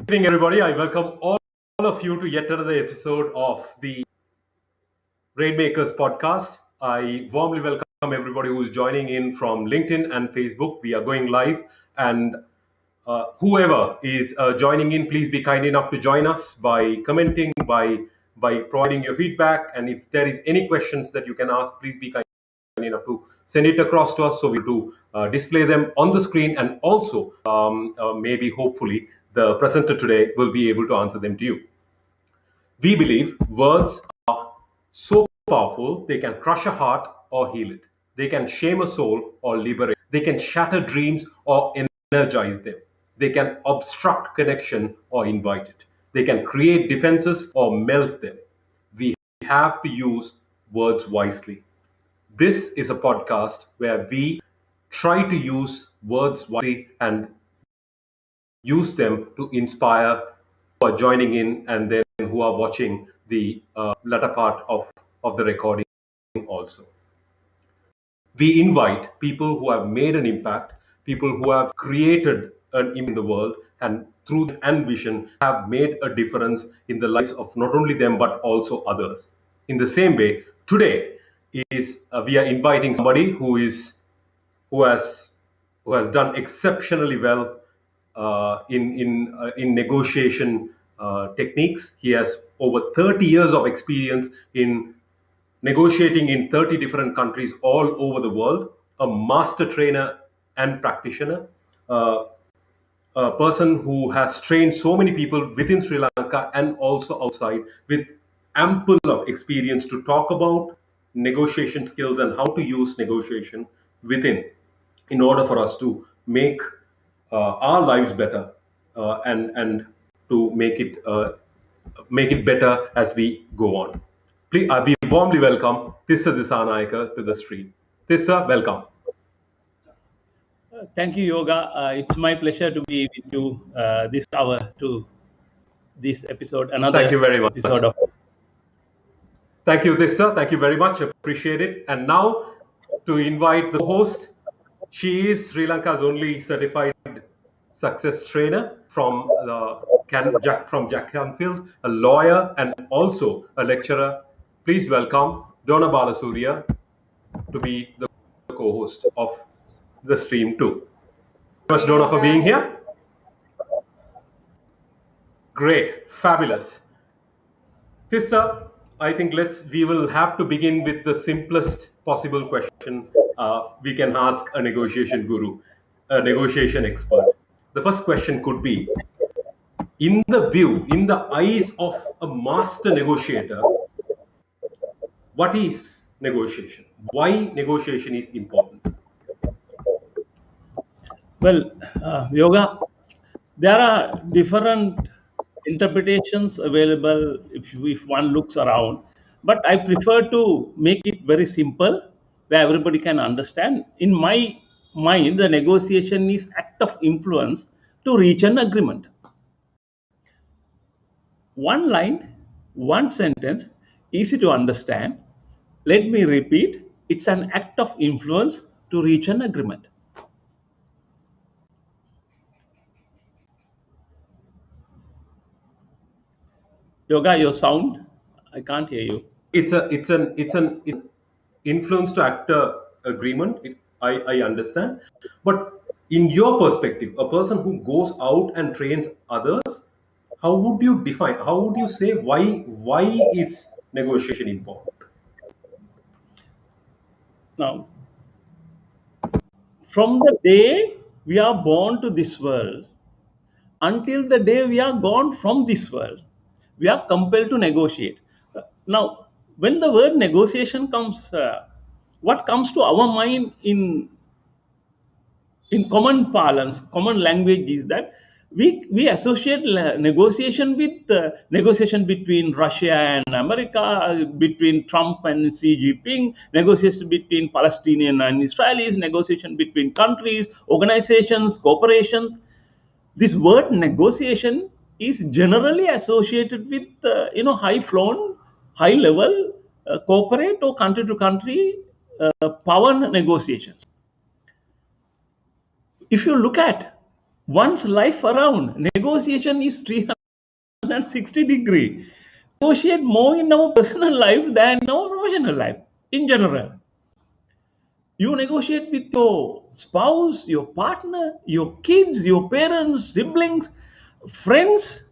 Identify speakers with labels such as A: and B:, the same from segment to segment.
A: Good evening, everybody. I welcome all of you to yet another episode of the Rainmakers podcast. I warmly welcome everybody who is joining in from LinkedIn and Facebook. We are going live, and whoever is joining in, please be kind enough to join us by commenting, by providing your feedback, and if there is any questions that you can ask, please be kind enough to send it across to us so we do display them on the screen, and also maybe hopefully the presenter today will be able to answer them to you. We believe words are so powerful, they can crush a heart or heal it. They can shame a soul or liberate. They can shatter dreams or energize them. They can obstruct connection or invite it. They can create defenses or melt them. We have to use words wisely. This is a podcast where we try to use words wisely and use them to inspire who are joining in and then who are watching the latter part of the recording also. We invite people who have made an impact, people who have created an impact in the world, and through and vision have made a difference in the lives of not only them but also others. In the same way, today is we are inviting somebody who has who has done exceptionally well in negotiation techniques. He has over 30 years of experience in negotiating in 30 different countries all over the world. A master trainer and practitioner. A person who has trained so many people within Sri Lanka and also outside, with ample of experience to talk about negotiation skills and how to use negotiation within in order for us to make our lives better, and to make it better as we go on. Please, we warmly welcome Tissa Dissanayaka to the stream. Tissa, welcome.
B: Thank you, Yoga. It's my pleasure to be with you this hour to this episode, another
A: Thank you very much.
B: episode of.
A: Thank you, Tissa. Thank you very much. Appreciate it. And now to invite the host. She is Sri Lanka's only certified success trainer from Jack Canfield, a lawyer and also a lecturer. Please welcome Donna Balasuriya to be the co-host of the stream too. Thank you very much, Donna, for being here. Great, fabulous. Tissa, I think we will have to begin with the simplest possible question we can ask a negotiation guru, a negotiation expert. The first question could be, in the eyes of a master negotiator, what is negotiation? Why negotiation is important?
B: Well, Yoga, there are different interpretations available if one looks around, but I prefer to make it very simple where everybody can understand. In my mind, the negotiation is act of influence to reach an agreement. One line, one sentence, easy to understand. Let me repeat, it's an act of influence to reach an agreement. Yoga, your sound, I can't hear you.
A: It's an influence to actor agreement. I understand, but in your perspective, a person who goes out and trains others, how would you define? How would you say why is negotiation important?
B: Now, from the day we are born to this world until the day we are gone from this world, we are compelled to negotiate. Now, when the word negotiation comes, what comes to our mind in common parlance, common language is that we associate negotiation with negotiation between Russia and America, between Trump and Xi Jinping, negotiation between Palestinian and Israelis, negotiation between countries, organizations, corporations. This word negotiation is generally associated with high flown, high level corporate or country to country power negotiations. If you look at one's life around, negotiation is 360 degree. Negotiate more in our personal life than in our professional life in general. You negotiate with your spouse, your partner, your kids, your parents, siblings, friends.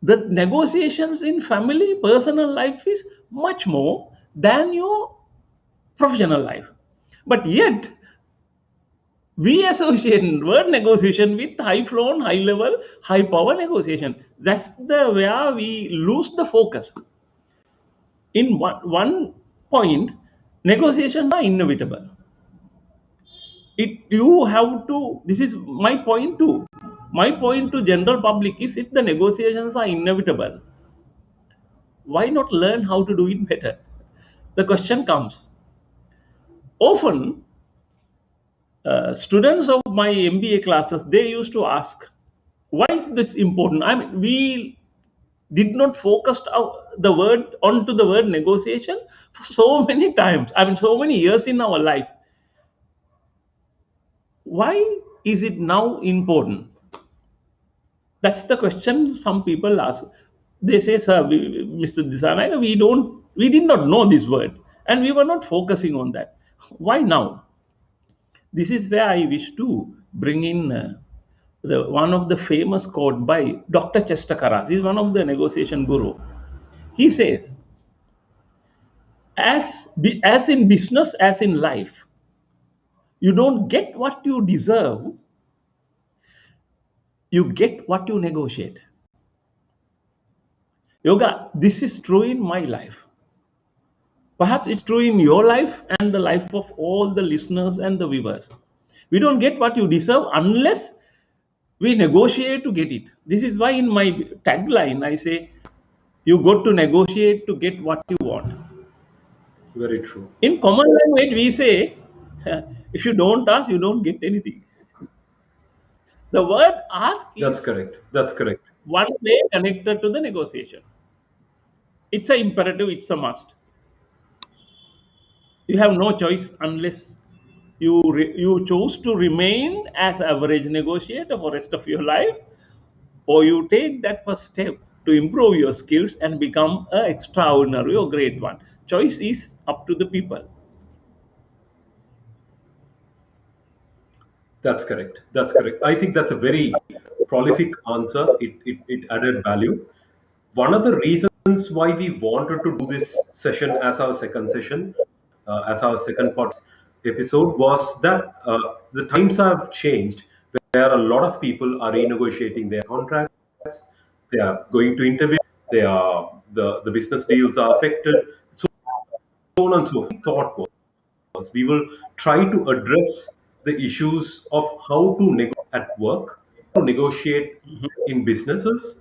B: The negotiations in family, personal life is much more than your professional life. But yet, we associate word negotiation with high flown, high level, high power negotiation. That's the where we lose the focus. In one point, negotiations are inevitable. It you have to. This is my point too. My point to general public is if the negotiations are inevitable, why not learn how to do it better? The question comes. Often, students of my MBA classes they used to ask, "Why is this important?" I mean, we did not focus the word onto the word negotiation for so many times. I mean, so many years in our life. Why is it now important? That's the question some people ask. They say, "Sir, Mr. Dissanayaka, we did not know this word, and we were not focusing on that. Why now?" This is where I wish to bring in the one of the famous quote by Dr. Chester Karas. He's one of the negotiation guru. He says, as in business, as in life, you don't get what you deserve, you get what you negotiate. Yoga, this is true in my life. Perhaps it's true in your life and the life of all the listeners and the viewers. We don't get what you deserve unless we negotiate to get it. This is why in my tagline I say, you got to negotiate to get what you want.
A: Very true.
B: In common language, we say, if you don't ask, you don't get anything. The word ask
A: That's
B: is
A: correct. That's correct.
B: one way connected to the negotiation. It's a imperative, it's a must. You have no choice unless you choose to remain as average negotiator for rest of your life, or you take that first step to improve your skills and become an extraordinary or great one. Choice is up to the people.
A: That's correct. That's correct. I think that's a very prolific answer. It added value. One of the reasons why we wanted to do this session as our second session, as our second episode, was that the times have changed where a lot of people are renegotiating their contracts, they are going to interview, the business deals are affected, so on and so forth. Thought was we will try to address the issues of how to negotiate at work, to negotiate in businesses,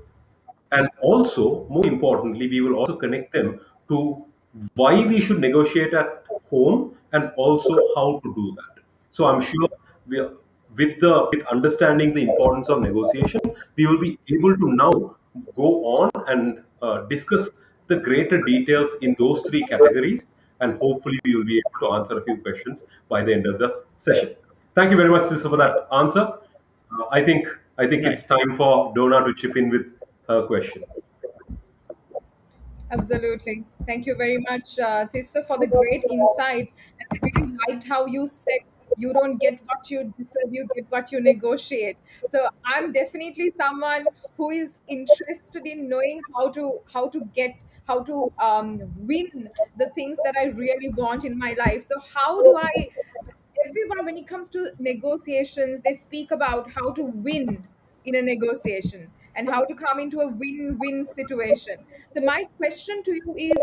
A: and also, more importantly, we will also connect them to why we should negotiate at home and also how to do that. So I'm sure we are, with understanding the importance of negotiation, we will be able to now go on and discuss the greater details in those three categories, and hopefully we will be able to answer a few questions by the end of the session. Thank you very much, Lisa, for that answer. I think
B: Right.
A: it's time for Donna to chip in with her question.
C: Absolutely. Thank you very much, Tissa, for the great insights. And I really liked how you said you don't get what you deserve, you get what you negotiate. So I'm definitely someone who is interested in knowing how to win the things that I really want in my life. So how do I everyone when it comes to negotiations they speak about how to win in a negotiation and how to come into a win-win situation. So my question to you is,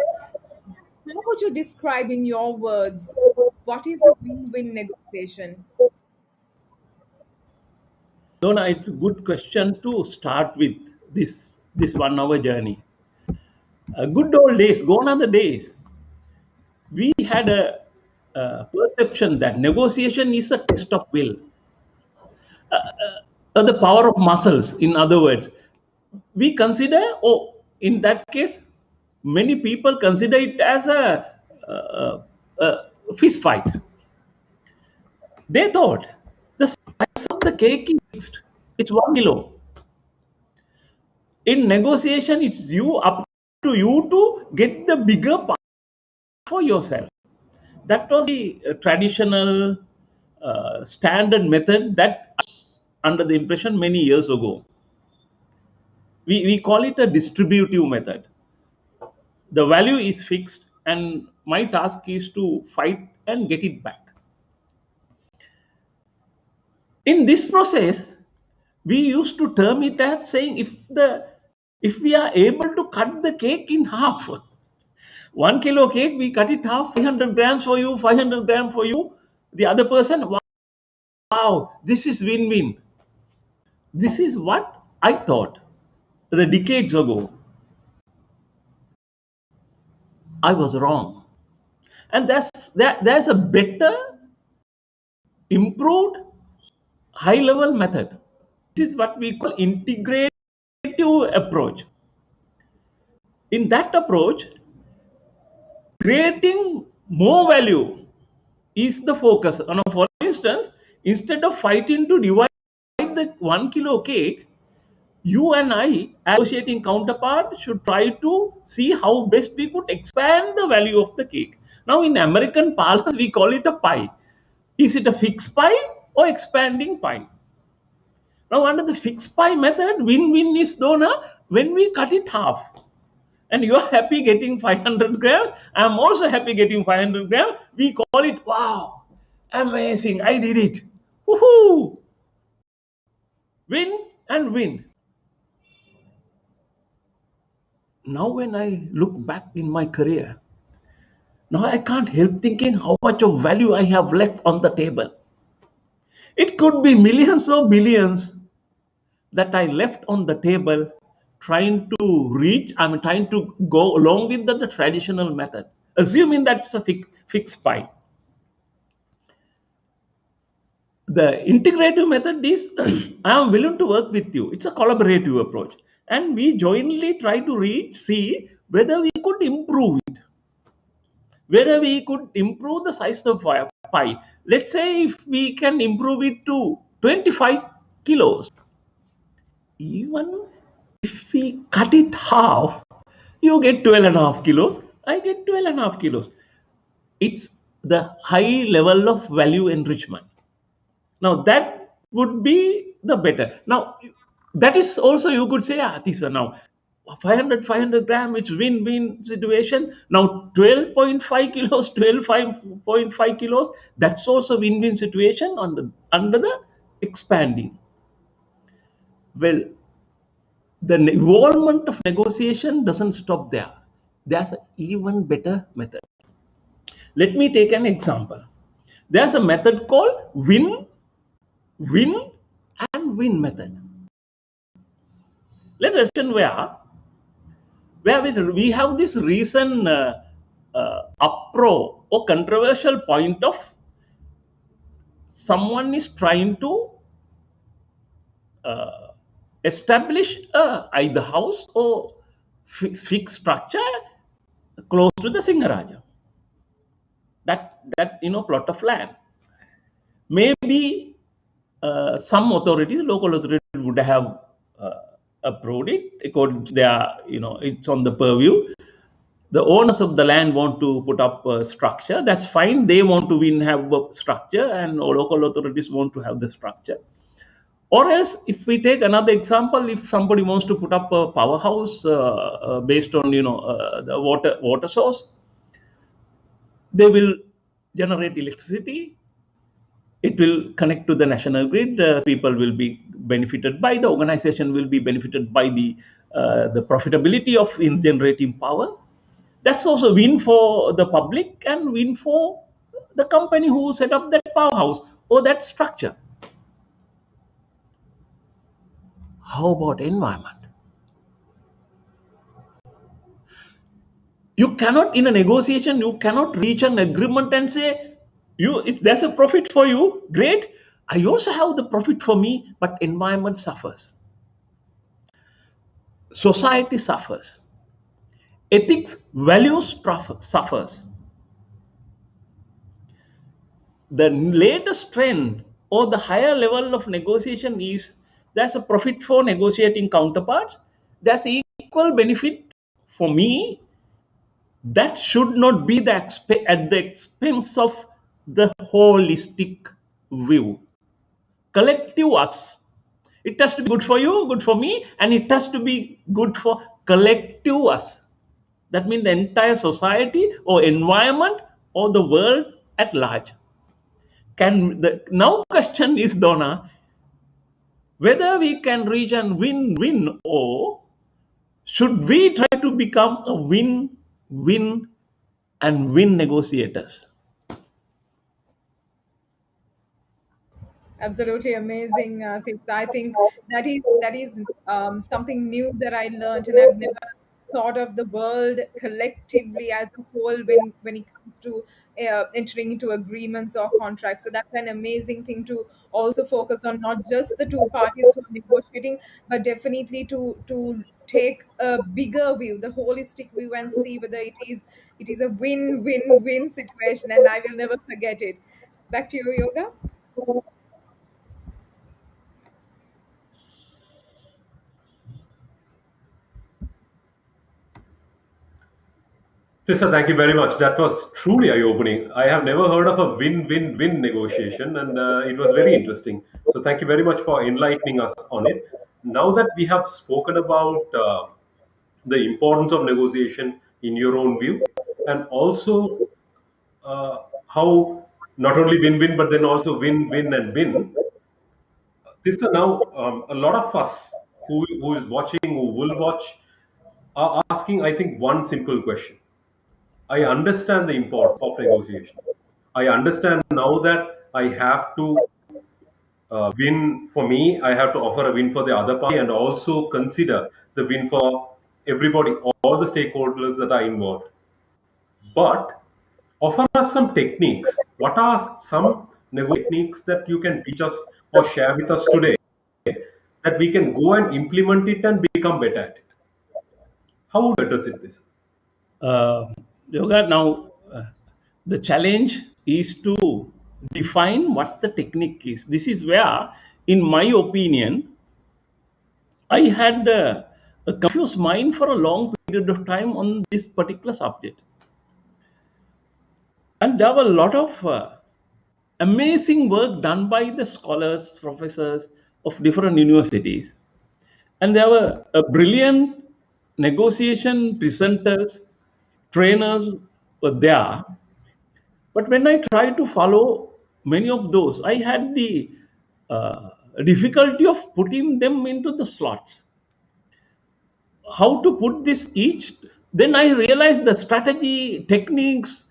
C: how would you describe in your words what is a win-win negotiation?
B: Donna, it's a good question to start with this 1 hour journey. Good old days, gone are the days. We had a perception that negotiation is a test of will, the power of muscles. In other words, we consider, oh, in that case, many people consider it as a fist fight. They thought the size of the cake is fixed. It's 1 kilo. In negotiation, it's you up to you to get the bigger part for yourself. That was the traditional standard method that under the impression many years ago. We call it a distributive method. The value is fixed and my task is to fight and get it back. In this process, we used to term it as saying if we are able to cut the cake in half, 1 kilo cake, we cut it half, 500 grams for you, 500 grams for you, the other person. Wow, this is win-win. This is what I thought the decades ago. I was wrong. And there's a better, improved, high-level method. This is what we call integrative approach. In that approach, creating more value is the focus. Now, for instance, instead of fighting to divide the 1 kilo cake, you and I, associating counterpart, should try to see how best we could expand the value of the cake. Now, in American parlance, we call it a pie. Is it a fixed pie or expanding pie? Now, under the fixed pie method, win-win is done when we cut it half. And you're happy getting 500 grams. I'm also happy getting 500 grams. We call it, wow, amazing, I did it. Woohoo! Win and win. Now, when I look back in my career, now I can't help thinking how much of value I have left on the table. It could be millions or billions that I left on the table trying to trying to go along with the traditional method, assuming that's a fixed pie. The integrative method is I am willing to work with you. It's a collaborative approach. And we jointly try to see whether we could improve it, whether we could improve the size of pie. Let's say if we can improve it to 25 kilos, even if we cut it half, you get 12 and a half kilos, I get 12 and a half kilos. It's the high level of value enrichment. Now that would be the better. Now that is also, you could say, Tissa, now 500 gram, it's win-win situation. Now 12.5 kilos, 12.5 kilos, that's also win-win situation under the expanding. Well, the involvement of negotiation doesn't stop there. There's an even better method. Let me take an example. There's a method called win, win, and win method. Let's assume where we have this recent uproar or controversial point of someone is trying to uh, establish either house or fixed structure close to the Singaraja. That plot of land. Maybe some authorities, local authorities, would have approved it according to their, it's on the purview. The owners of the land want to put up a structure. That's fine. They want to have a structure, and local authorities want to have the structure. Or else, if we take another example, if somebody wants to put up a powerhouse based on the water source, they will generate electricity. It will connect to the national grid. People will be benefited by, the organization will be benefited by the profitability of in generating power. That's also win for the public and win for the company who set up that powerhouse or that structure. How about environment? You cannot, in a negotiation, you cannot reach an agreement and say, if there's a profit for you, great. I also have the profit for me, but environment suffers. Society suffers. Ethics, values suffers. The latest trend or the higher level of negotiation is There's a profit for negotiating counterparts. There's equal benefit for me. That should not be at the expense of the holistic view, collective us. It has to be good for you, good for me, and it has to be good for collective us. That means the entire society or environment or the world at large. Can the now question is, Donna, whether we can reach and win-win, or should we try to become a win-win and win negotiators?
C: Absolutely amazing things. I think that is something new that I learned, and I've never thought of the world collectively as a whole when it comes to entering into agreements or contracts. So that's an amazing thing to also focus on, not just the two parties who are negotiating, but definitely to take a bigger view, the holistic view, and see whether it is a win-win-win situation. And I will never forget it. Back to you, Yoga.
A: Tissa, thank you very much. That was truly eye-opening. I have never heard of a win-win-win negotiation, and it was very interesting. So thank you very much for enlightening us on it. Now that we have spoken about the importance of negotiation in your own view, and also how not only win-win but then also win-win and win. Tissa, now a lot of us who is watching, who will watch, are asking, I think, one simple question. I understand the import of negotiation. I understand now that I have to win for me, I have to offer a win for the other party and also consider the win for everybody, all the stakeholders that are involved. But offer us some techniques. What are some negotiation techniques that you can teach us or share with us today that we can go and implement it and become better at it? How would you address it this?
B: uh, Yoga, now the challenge is to define what the technique is. This is where, in my opinion, I had a confused mind for a long period of time on this particular subject. And there were a lot of amazing work done by the scholars, professors of different universities. And there were brilliant negotiation presenters, trainers were there. But when I tried to follow many of those, I had the uh, difficulty of putting them into the slots. How to put this each? Then I realized the strategy, techniques,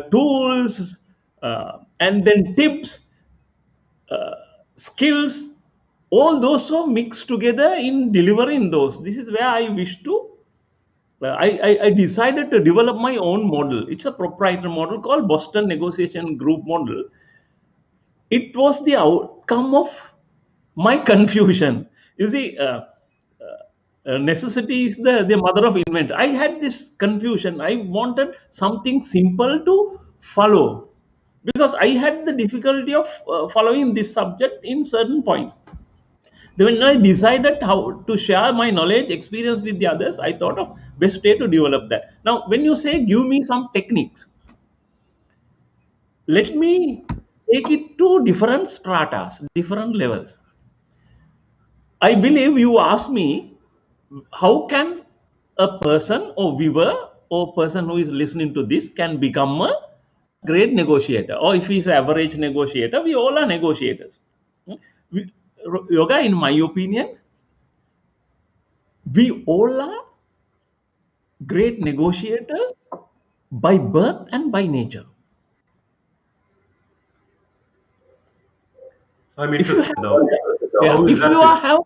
B: tools, and then tips, skills, all those were mixed together in delivering those. This is where I wish to. I decided to develop my own model. It's a proprietary model called Boston Negotiation Group Model. It was the outcome of my confusion. You see, necessity is the mother of invention. I had this confusion. I wanted something simple to follow because I had the difficulty of following this subject in certain points. Then when I decided how to share my knowledge, experience with the others, I thought of best way to develop that. Now, when you say give me some techniques, let me take it to different stratas, different levels. I believe you asked me how can a person or viewer or person who is listening to this can become a great negotiator, or if he's an average negotiator, we all are negotiators. We, Yoga, in my opinion, we all are great negotiators by birth and by nature.
A: I'm
B: If you
A: interested
B: have,
A: now.
B: yeah,
A: How is
B: if
A: that
B: you
A: this?
B: are have,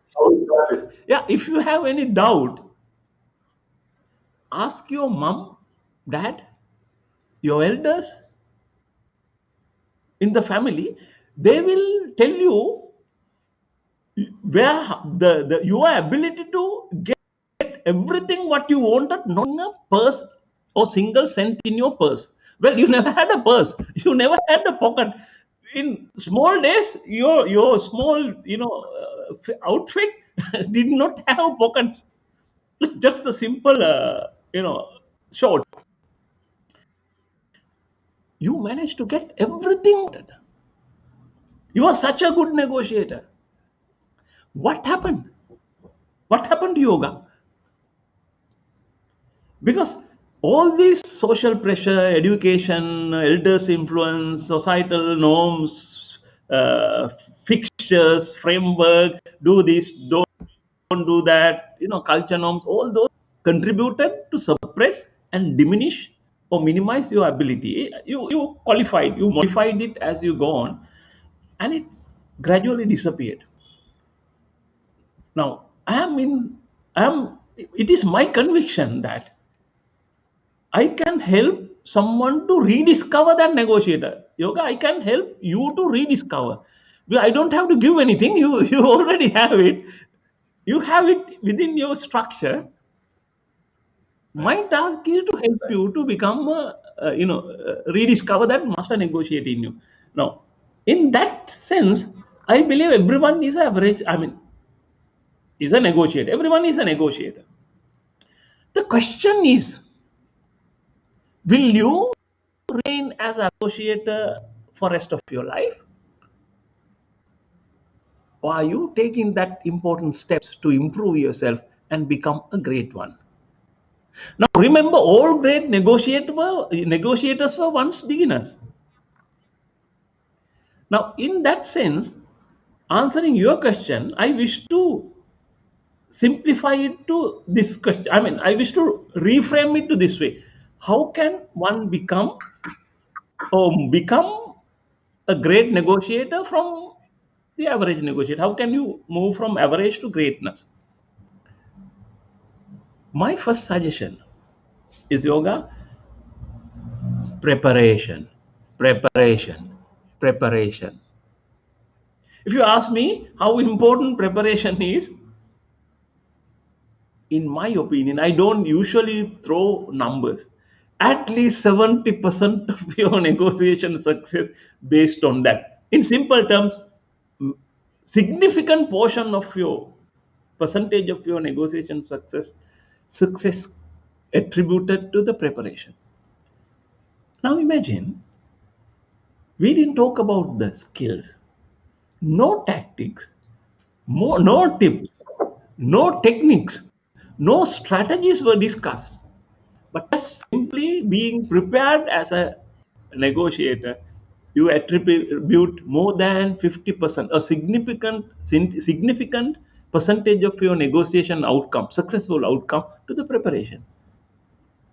B: yeah, if you have any doubt, ask your mom, dad, your elders in the family. They will tell you where your ability to get everything what you wanted, not in a purse or single cent in your purse. Well, you never had a purse, you never had a pocket. In small days, your small, outfit did not have pockets. It's just a simple, short. You managed to get everything. You are such a good negotiator. What happened? What happened to yoga? Because all these social pressure, education, elders' influence, societal norms, uh, fixtures, framework, do this, don't do that, culture norms, all those contributed to suppress and diminish or minimize your ability. You modified it as you go on, and it's gradually disappeared. Now, it is my conviction that I can help someone to rediscover that negotiator. Yoga, I can help you to rediscover. Well, I don't have to give anything. You already have it. You have it within your structure. My task is to help you to become, rediscover that master negotiator in you. Now, in that sense, I believe everyone is average. I mean, is a negotiator. Everyone is a negotiator. The question is, will you remain as a negotiator for rest of your life, or are you taking that important steps to improve yourself and become a great one? Now, remember, all great negotiators were once beginners. Now, in that sense, answering your question, I wish to simplify it to this question. I mean, I wish to reframe it to this way: how can one become a great negotiator from the average negotiator? How can you move from average to greatness? My first suggestion is yoga: preparation, preparation, preparation. If you ask me how important preparation is, in my opinion, I don't usually throw numbers. At least 70% of your negotiation success based on that. In simple terms, significant portion of your percentage of your negotiation success attributed to the preparation. Now imagine we didn't talk about the skills, no tactics, no tips, no techniques, no strategies were discussed, but just simply being prepared as a negotiator. You attribute more than 50%, a significant percentage of your negotiation outcome, successful outcome, to the preparation.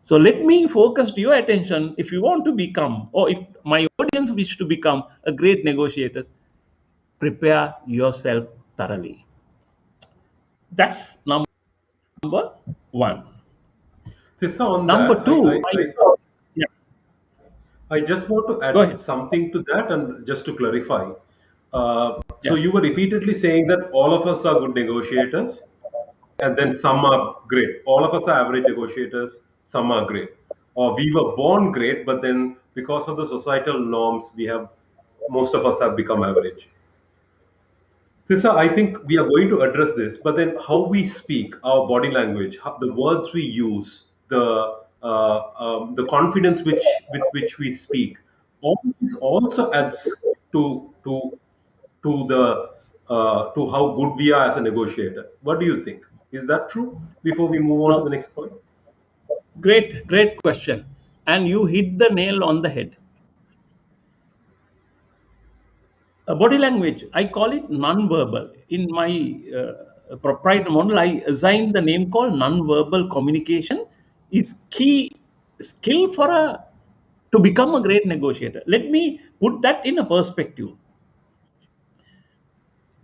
B: So let me focus your attention. If you want to become, or if my audience wish to become a great negotiator, prepare yourself thoroughly. That's number one.
A: Tissa, on that,
B: Number two, yeah,
A: I just want to
B: go
A: add
B: ahead.
A: something to that, and just to clarify. So
B: Yeah.
A: you were repeatedly saying that all of us are good negotiators, and then some are great. All of us are average negotiators, some are great. Or we were born great, but then because of the societal norms, most of us have become average. Tissa, I think we are going to address this, but then how we speak, our body language, the words we use, the confidence with which we speak, all this also adds to the to how good we are as a negotiator. What do you think? Is that true? Before we move on to
B: Now,
A: the next point.
B: great question. And you hit the nail on the head. Body language, I call it non-verbal. In my proprietary model, I assigned the name called non-verbal communication is key skill for a to become a great negotiator. Let me put that in a perspective.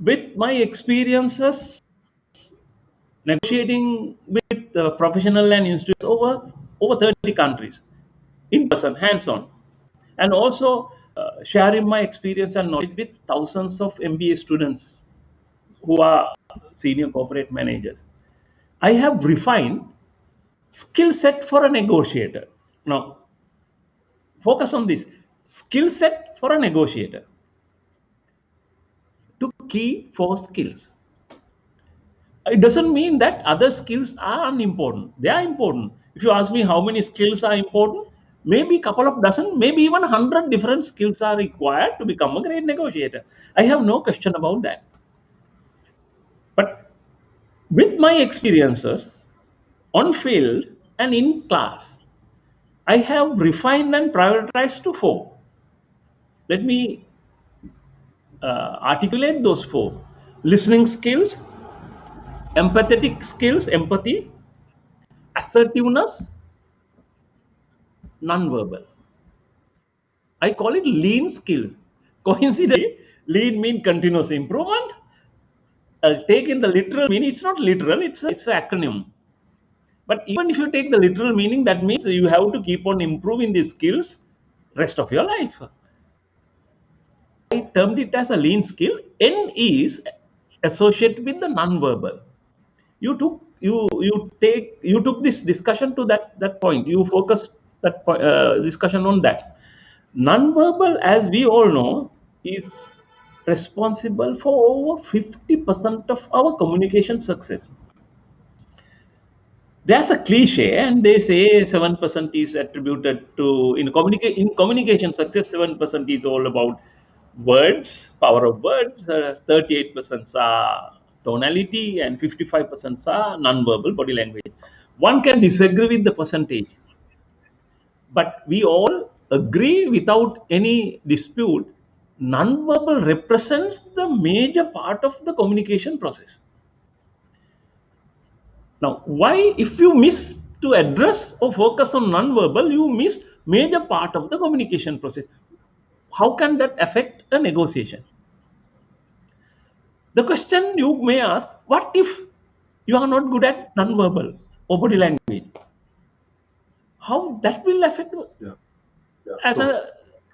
B: With my experiences negotiating with professional and institutes over 30 countries, in person, hands on, and also sharing my experience and knowledge with thousands of MBA students who are senior corporate managers. I have refined skill set for a negotiator. Now, focus on this skill set for a negotiator. Two key four skills. It doesn't mean that other skills are unimportant. They are important. If you ask me how many skills are important, maybe a couple of dozen, maybe even 100 different skills are required to become a great negotiator. I have no question about that. But with my experiences on field and in class, I have refined and prioritized to four. Let me articulate those four: listening skills, empathetic skills, empathy, assertiveness, non-verbal. I call it lean skills. Coincidentally, lean mean continuous improvement. Take in the literal meaning, it's not literal, it's an acronym. But even if you take the literal meaning, that means you have to keep on improving these skills rest of your life. I termed it as a lean skill. N is associated with the non-verbal. You took this discussion to that point. You focused that discussion on that. Non-verbal, as we all know, is responsible for over 50% of our communication success. There's a cliche, and they say 7% is attributed to in communication success. 7% is all about words, power of words. 38% are tonality, and 55% are non-verbal body language. One can disagree with the percentage, but we all agree without any dispute. Non-verbal represents the major part of the communication process. Now, why, if you miss to address or focus on non-verbal, you miss major part of the communication process. How can that affect a negotiation? The question you may ask: what if you are not good at non-verbal or body language? How that will affect
A: Yeah.
B: as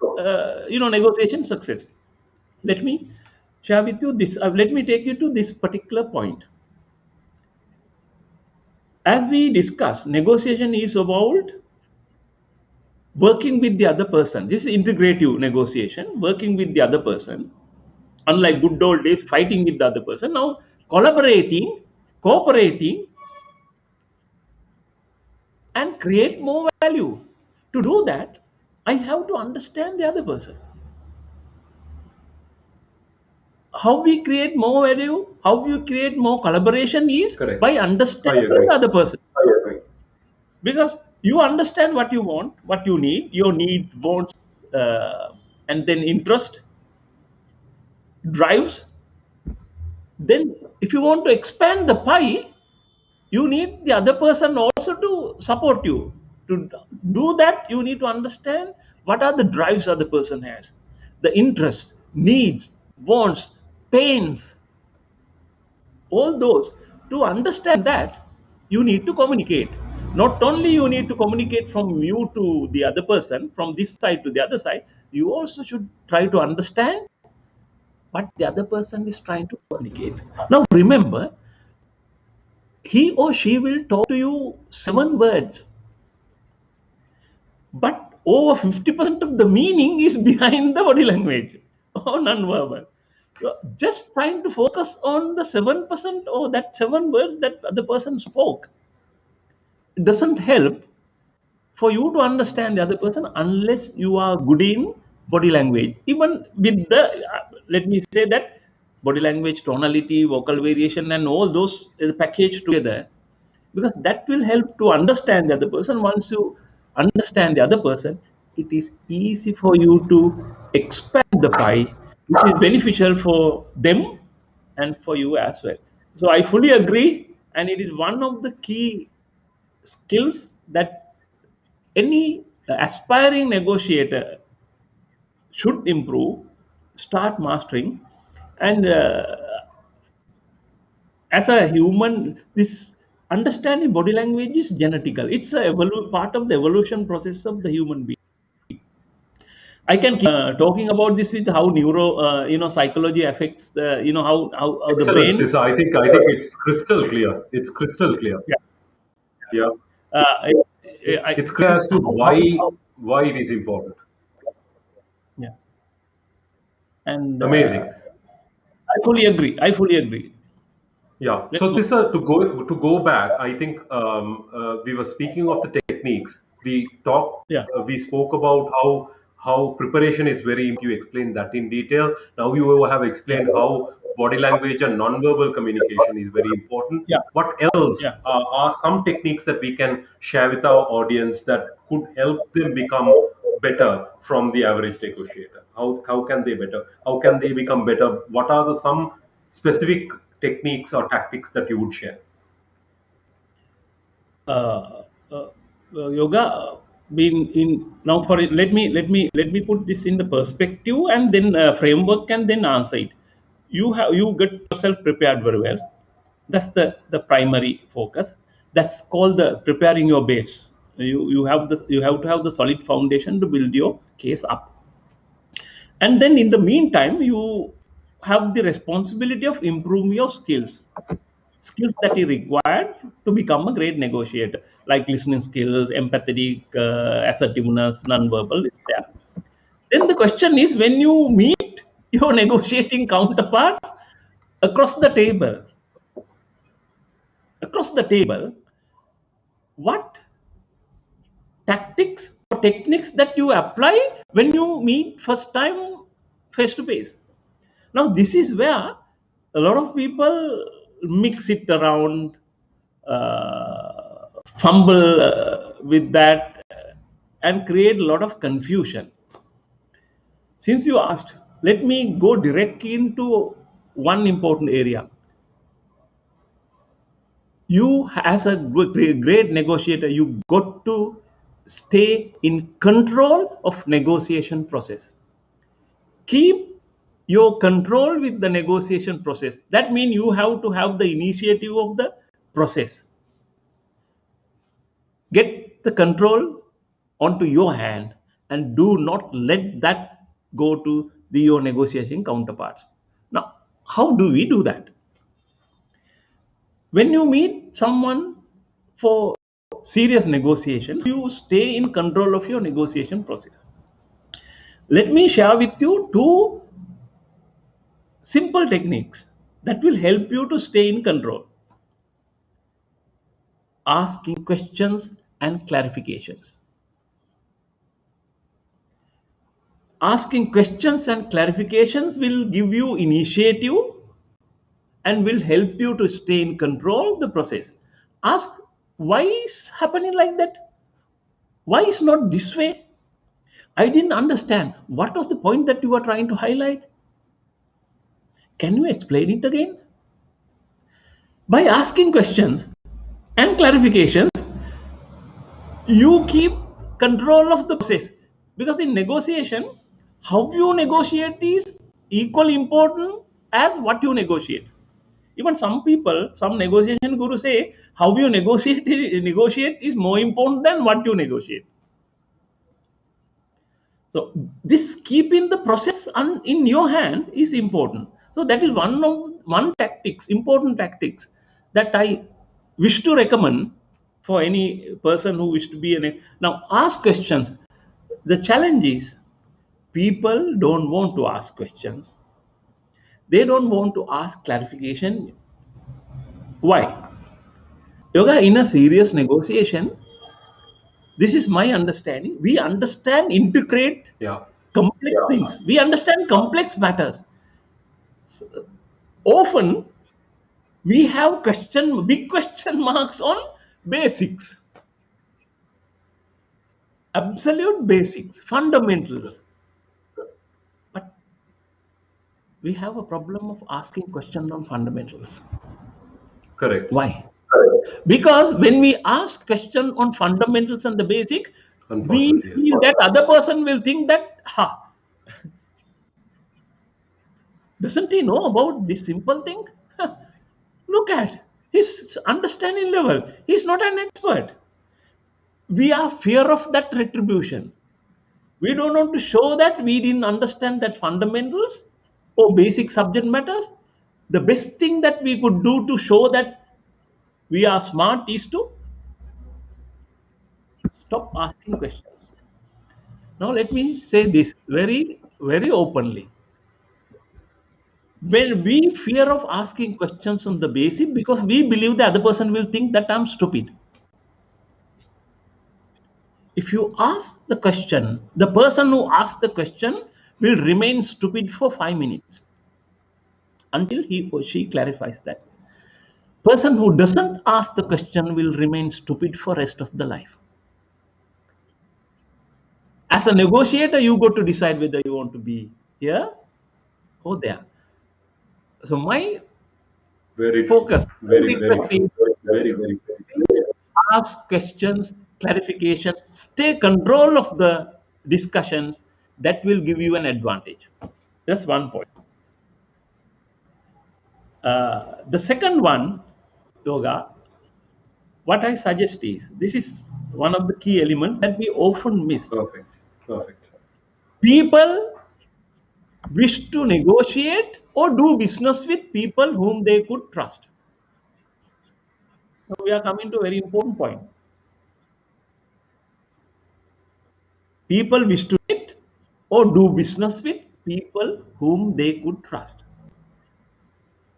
A: Sure.
B: a negotiation success? Let me share with you this. Let me take you to this particular point. As we discussed, negotiation is about working with the other person. This is integrative negotiation, working with the other person. Unlike good old days, fighting with the other person. Now, collaborating, cooperating, and create more value. To do that, I have to understand the other person. How we create more value, how we create more collaboration is
A: Correct.
B: by
A: I
B: understanding
A: agree.
B: the other person.
A: I agree.
B: Because you understand what you want, what you need, your need, wants, and then interest, drives. Then, if you want to expand the pie, you need the other person also to support you. To do that, you need to understand what are the drives other person has, the interest, needs, wants, pains, all those. To understand that, you need to communicate. Not only you need to communicate from you to the other person, from this side to the other side, you also should try to understand what the other person is trying to communicate. Now remember, he or she will talk to you 7 words, but over 50% of the meaning is behind the body language or non-verbal. So just trying to focus on the 7% or that 7 words that the person spoke doesn't help for you to understand the other person unless you are good in body language. Even with the, let me say that body language, tonality, vocal variation, and all those packaged together, because that will help to understand the other person. Once you understand the other person, it is easy for you to expand the pie, which is beneficial for them and for you as well. So I fully agree, and it is one of the key skills that any aspiring negotiator should improve, start mastering. And as a human, this understanding body language is genetical. It's a part of the evolution process of the human being. I can keep talking about this with how psychology affects the, how the
A: Excellent,
B: brain.
A: Tissa. I think it's crystal clear. It's crystal clear.
B: Yeah.
A: Yeah.
B: Uh, I,
A: It's clear as to why it is important.
B: yeah. And
A: Amazing.
B: I fully agree. I fully agree.
A: Yeah.
B: Let's
A: So
B: move.
A: this to go back, I think we were speaking of the techniques.
B: Yeah,
A: We spoke about how preparation is very. You explained that in detail. Now you have
B: yeah,
A: explained how body language and nonverbal communication is very important.
B: yeah,
A: What else
B: yeah.
A: are some techniques that we can share with our audience that could help them become better from the average negotiator? How can they better? How can they become better? What are the some specific techniques or tactics that you would share?
B: uh, uh, Yoga been in now for it, let me put this in the perspective and then framework and then answer it. You get yourself prepared very well. That's the primary focus. That's called the preparing your base. You have to have the solid foundation to build your case up, and then in the meantime you have the responsibility of improving your skills that are required to become a great negotiator, like listening skills, empathetic, assertiveness, non-verbal is there. Then the question is, when you meet your negotiating counterparts across the table, across the table, what tactics or techniques that you apply when you meet first time face to face? Now, this is where a lot of people mix it around, fumble with that, and create a lot of confusion. Since you asked, let me go directly into one important area. You, as a great negotiator, you got to stay in control of negotiation process. Keep your control with the negotiation process. That means you have to have the initiative of the process. Get the control onto your hand and do not let that go to your negotiation counterparts. Now, how do we do that? When you meet someone for serious negotiation, you stay in control of your negotiation process. Let me share with you two simple techniques that will help you to stay in control. Asking questions and clarifications. Asking questions and clarifications will give you initiative and will help you to stay in control of the process. Ask, why is happening like that? Why is not this way? I didn't understand. What was the point that you were trying to highlight? Can you explain it again? By asking questions and clarifications, you keep control of the process, because in negotiation, how you negotiate is equally important as what you negotiate. Even some people, some negotiation gurus say how you negotiate is more important than what you negotiate. So this keeping the process in your hand is important. So that is one tactics, important tactics that I wish to recommend for any person who wish to be now ask questions. The challenge is people don't want to ask questions. They don't want to ask clarification. Why? Yoga, in a serious negotiation, this is my understanding. We understand, integrate
A: Yeah.
B: complex things. We understand complex matters. Often we have big question marks on basics, absolute basics, fundamentals. But we have a problem of asking question on fundamentals.
A: Correct.
B: Why? Because when we ask question on fundamentals and the basic, we
A: Unfortunately, yes.
B: feel that other person will think that, doesn't he know about this simple thing? Look at his understanding level. He's not an expert. We are fear of that retribution. We don't want to show that we didn't understand that fundamentals or basic subject matters. The best thing that we could do to show that we are smart is to stop asking questions. Now, let me say this very, very openly. when we fear of asking questions on the basic because we believe the other person will think that I'm stupid. If you ask the question, the person who asks the question will remain stupid for 5 minutes until he or she clarifies that. Person who doesn't ask the question will remain stupid for rest of the life. As a negotiator, you got to decide whether you want to be here or there. So my
A: Very true.
B: focus and
A: Very, very
B: request
A: true.
B: is
A: Very, very,
B: please ask questions, clarification, stay control of the discussions. That will give you an advantage. That's one point. The second one, yoga, what I suggest is this is one of the key elements that we often miss.
A: perfect. Perfect.
B: People wish to negotiate or do business with people whom they could trust. Now we are coming to a very important point. People wish to negotiate or do business with people whom they could trust.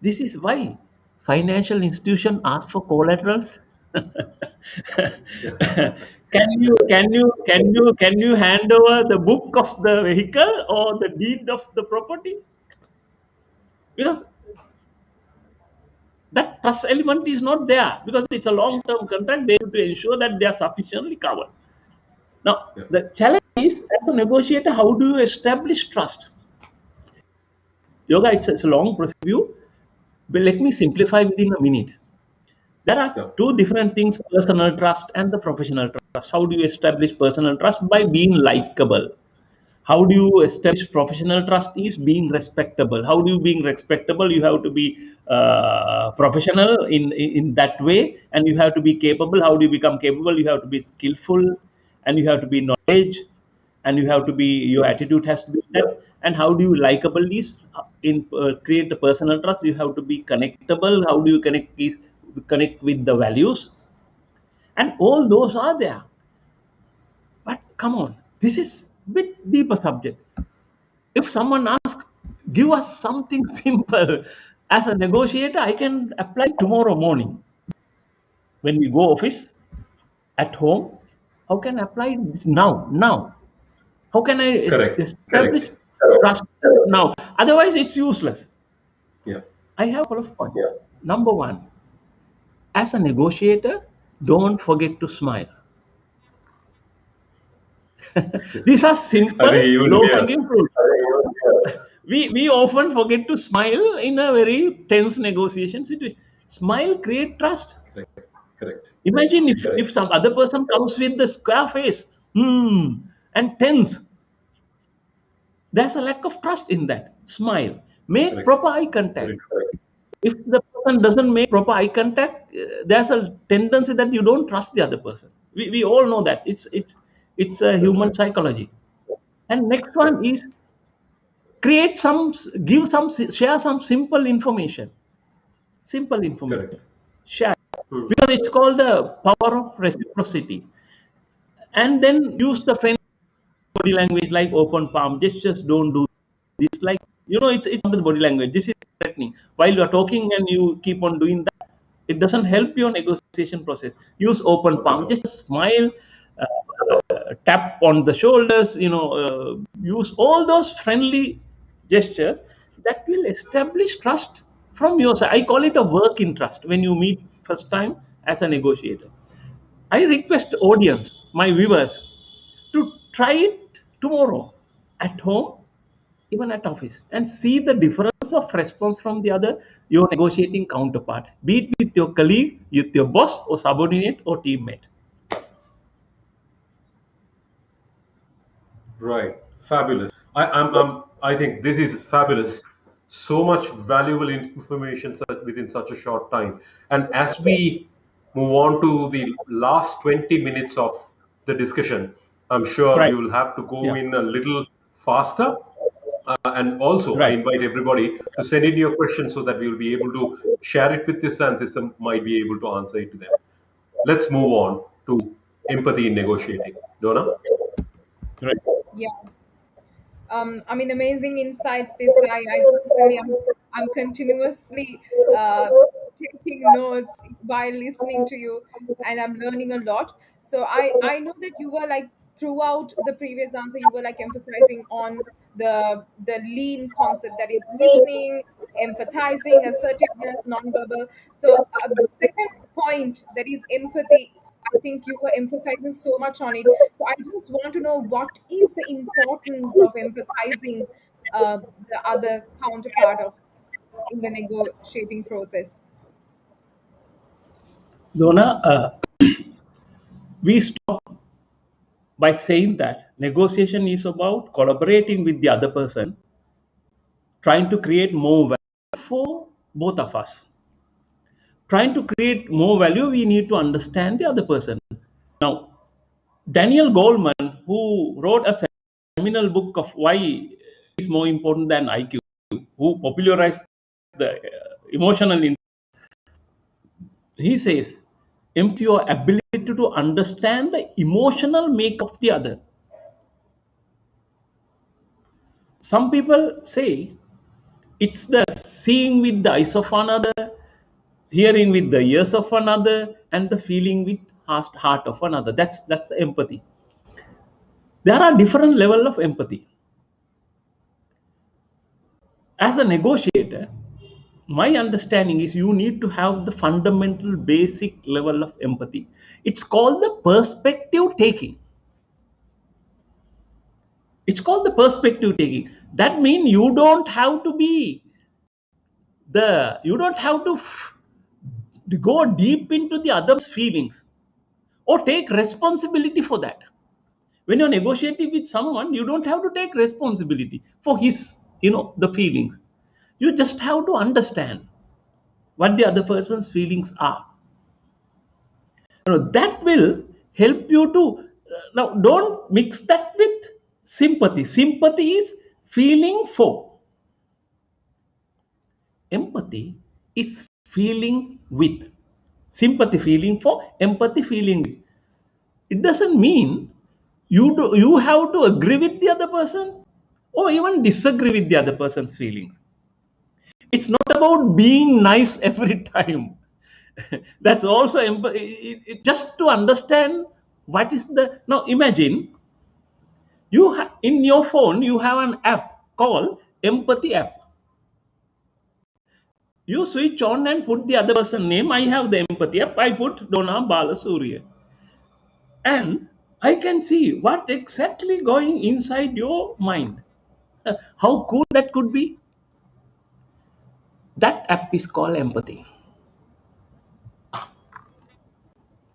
B: This is why financial institution ask for collaterals. Can you hand over the book of the vehicle or the deed of the property? Because that trust element is not there because it's a long-term contract. They have to ensure that they are sufficiently covered. Now,
A: Yeah.
B: the challenge is as a negotiator, how do you establish trust? Yoga, it's a long procedure, but let me simplify within a minute. There are
A: Yeah.
B: two different things, personal trust and the professional trust. How do you establish personal trust? By being likable. How do you establish professional trust? Is being respectable. How do you being respectable? You have to be professional in that way, and you have to be capable. How do you become capable? You have to be skillful, and you have to be knowledge, and you have to be your attitude has to be that. And how do you likable is in create a personal trust? You have to be connectable. How do you connect with the values? And all those are there. But come on, this is bit deeper subject. If someone asks, give us something simple. As a negotiator, I can apply tomorrow morning. When we go office, at home, how can I apply this now? Now. How can I
A: Correct.
B: establish
A: Correct.
B: trust now? Otherwise, it's useless.
A: Yeah.
B: I have a couple of points. Number one, as a negotiator, don't forget to smile. These are
A: I think
B: simple,
A: even
B: low
A: here.
B: hanging fruit. We often forget to smile in a very tense negotiation situation. Smile create trust.
A: Correct. Correct.
B: Imagine if some other person comes with the square face, and tense. There's a lack of trust in that. Smile. Make
A: Correct.
B: proper eye
A: Very
B: contact.
A: true.
B: If the person doesn't make proper eye contact, there's a tendency that you don't trust the other person. We all know that. It's a
A: That's
B: human
A: right.
B: psychology. And next
A: Yeah.
B: one is create some, give some, share some simple information. Simple
A: Correct.
B: information. Share.
A: Hmm.
B: Because it's called the power of reciprocity. And then use the friendly body language like open palm gestures. Don't do this. Like, it's not the body language. This is threatening. While you are talking and you keep on doing that, it doesn't help your negotiation process. Use open
A: Not at
B: palm.
A: all.
B: Just smile, tap on the shoulders. Use all those friendly gestures that will establish trust from your side. I call it a work in trust when you meet first time as a negotiator. I request audience, my viewers, to try it tomorrow at home, even at office, and see the difference of response from the other your negotiating counterpart, be it with your colleague, with your boss, or subordinate, or teammate.
A: Right. Fabulous. I think this is fabulous. So much valuable information within such a short time. And as we move on to the last 20 minutes of the discussion, I'm sure
B: Right.
A: we will have to go
B: Yeah.
A: in a little faster. And also, I
B: Right.
A: invite everybody to send in your questions so that we will be able to share it with this and this might be able to answer it to them. Let's move on to empathy in negotiating. Donna?
B: Right.
C: Yeah. I mean, amazing insights. This I personally am. I'm continuously uh, taking notes while listening to you, and I'm learning a lot. So I know that you were like throughout the previous answer, you were like emphasizing on the lean concept, that is listening, empathizing, assertiveness, nonverbal. So the second point, that is empathy, I think you were emphasizing so much on it. So I just want to know, what is the importance of empathizing uh, the other counterpart of in the negotiating process?
B: Donna, we stop by saying that negotiation is about collaborating with the other person, trying to create more value for both of us. Trying to create more value, we need to understand the other person. Now, Daniel Goleman, who wrote a seminal book of why is more important than IQ, who popularized the emotional, he says, empty your ability to understand the emotional make of the other. Some people say it's the seeing with the eyes of another, hearing with the ears of another, and the feeling with heart of another. That's empathy. There are different level of empathy. As a negotiator, my understanding is you need to have the fundamental basic level of empathy. It's called the perspective taking. It's called the perspective taking. That means you don't have to be you don't have to go deep into the other's feelings or take responsibility for that. When you're negotiating with someone, you don't have to take responsibility for his, the feelings. You just have to understand what the other person's feelings are. That will help you to now don't mix that with sympathy. Sympathy is feeling for. Empathy is feeling with. Sympathy feeling for, empathy feeling with. It doesn't mean you have to agree with the other person or even disagree with the other person's feelings. It's not about being nice every time. That's also just to understand what is the now. Imagine in your phone you have an app called empathy app. You switch on and put the other person name. I have the empathy app. I put Donna Balasurya, and I can see what exactly going inside your mind. How cool that could be. That app is called empathy.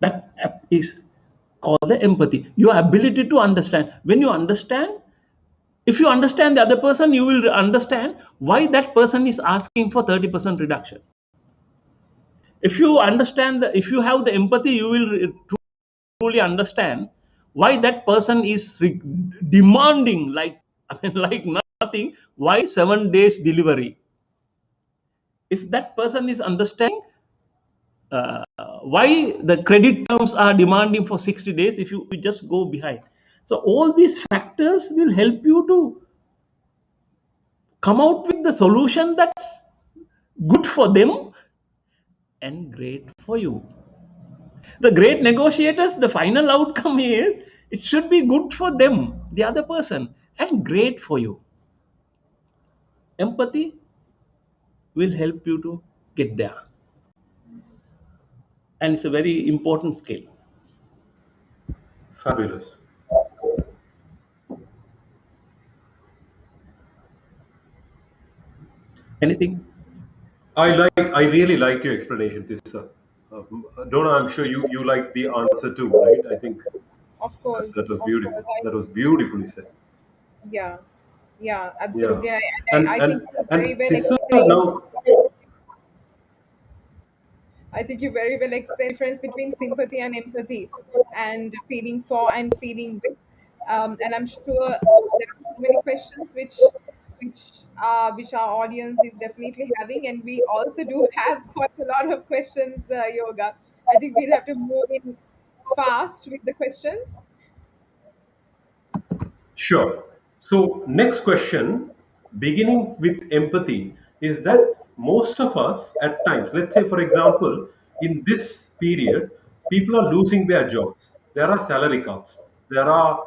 B: That app is called the empathy. Your ability to understand. When you understand, if you understand the other person, you will understand why that person is asking for 30% reduction. If you understand, if you have the empathy, you will truly understand why that person is demanding, like I mean, like nothing. Why 7 days delivery? If that person is understanding why the credit terms are demanding for 60 days, if you just go behind. So all these factors will help you to come out with the solution that's good for them and great for you. The great negotiators, the final outcome is it should be good for them, the other person, and great for you. Empathy will help you to get there, and it's a very important skill.
A: Fabulous.
B: Anything?
A: I really like your explanation, Tissa. Donna, I'm sure you like the answer too, right? I think
C: Of course,
A: that was
C: of
A: beautiful.
C: course.
A: That was beautifully said.
C: Yeah, yeah,
A: Yeah,
C: absolutely.
A: and
C: I think
A: and
C: you very
A: and
C: well
A: Tissa
C: explained.
A: now.
C: I think you very well explained the difference between sympathy and empathy, and feeling for and feeling with. And I'm sure there are so many questions which our audience is definitely having, and we also do have quite a lot of questions, Yoga. I think we'll have to move in fast with the questions.
A: Sure. So, next question, beginning with empathy, is that most of us at times, let's say for example, in this period, people are losing their jobs. There are salary cuts. There are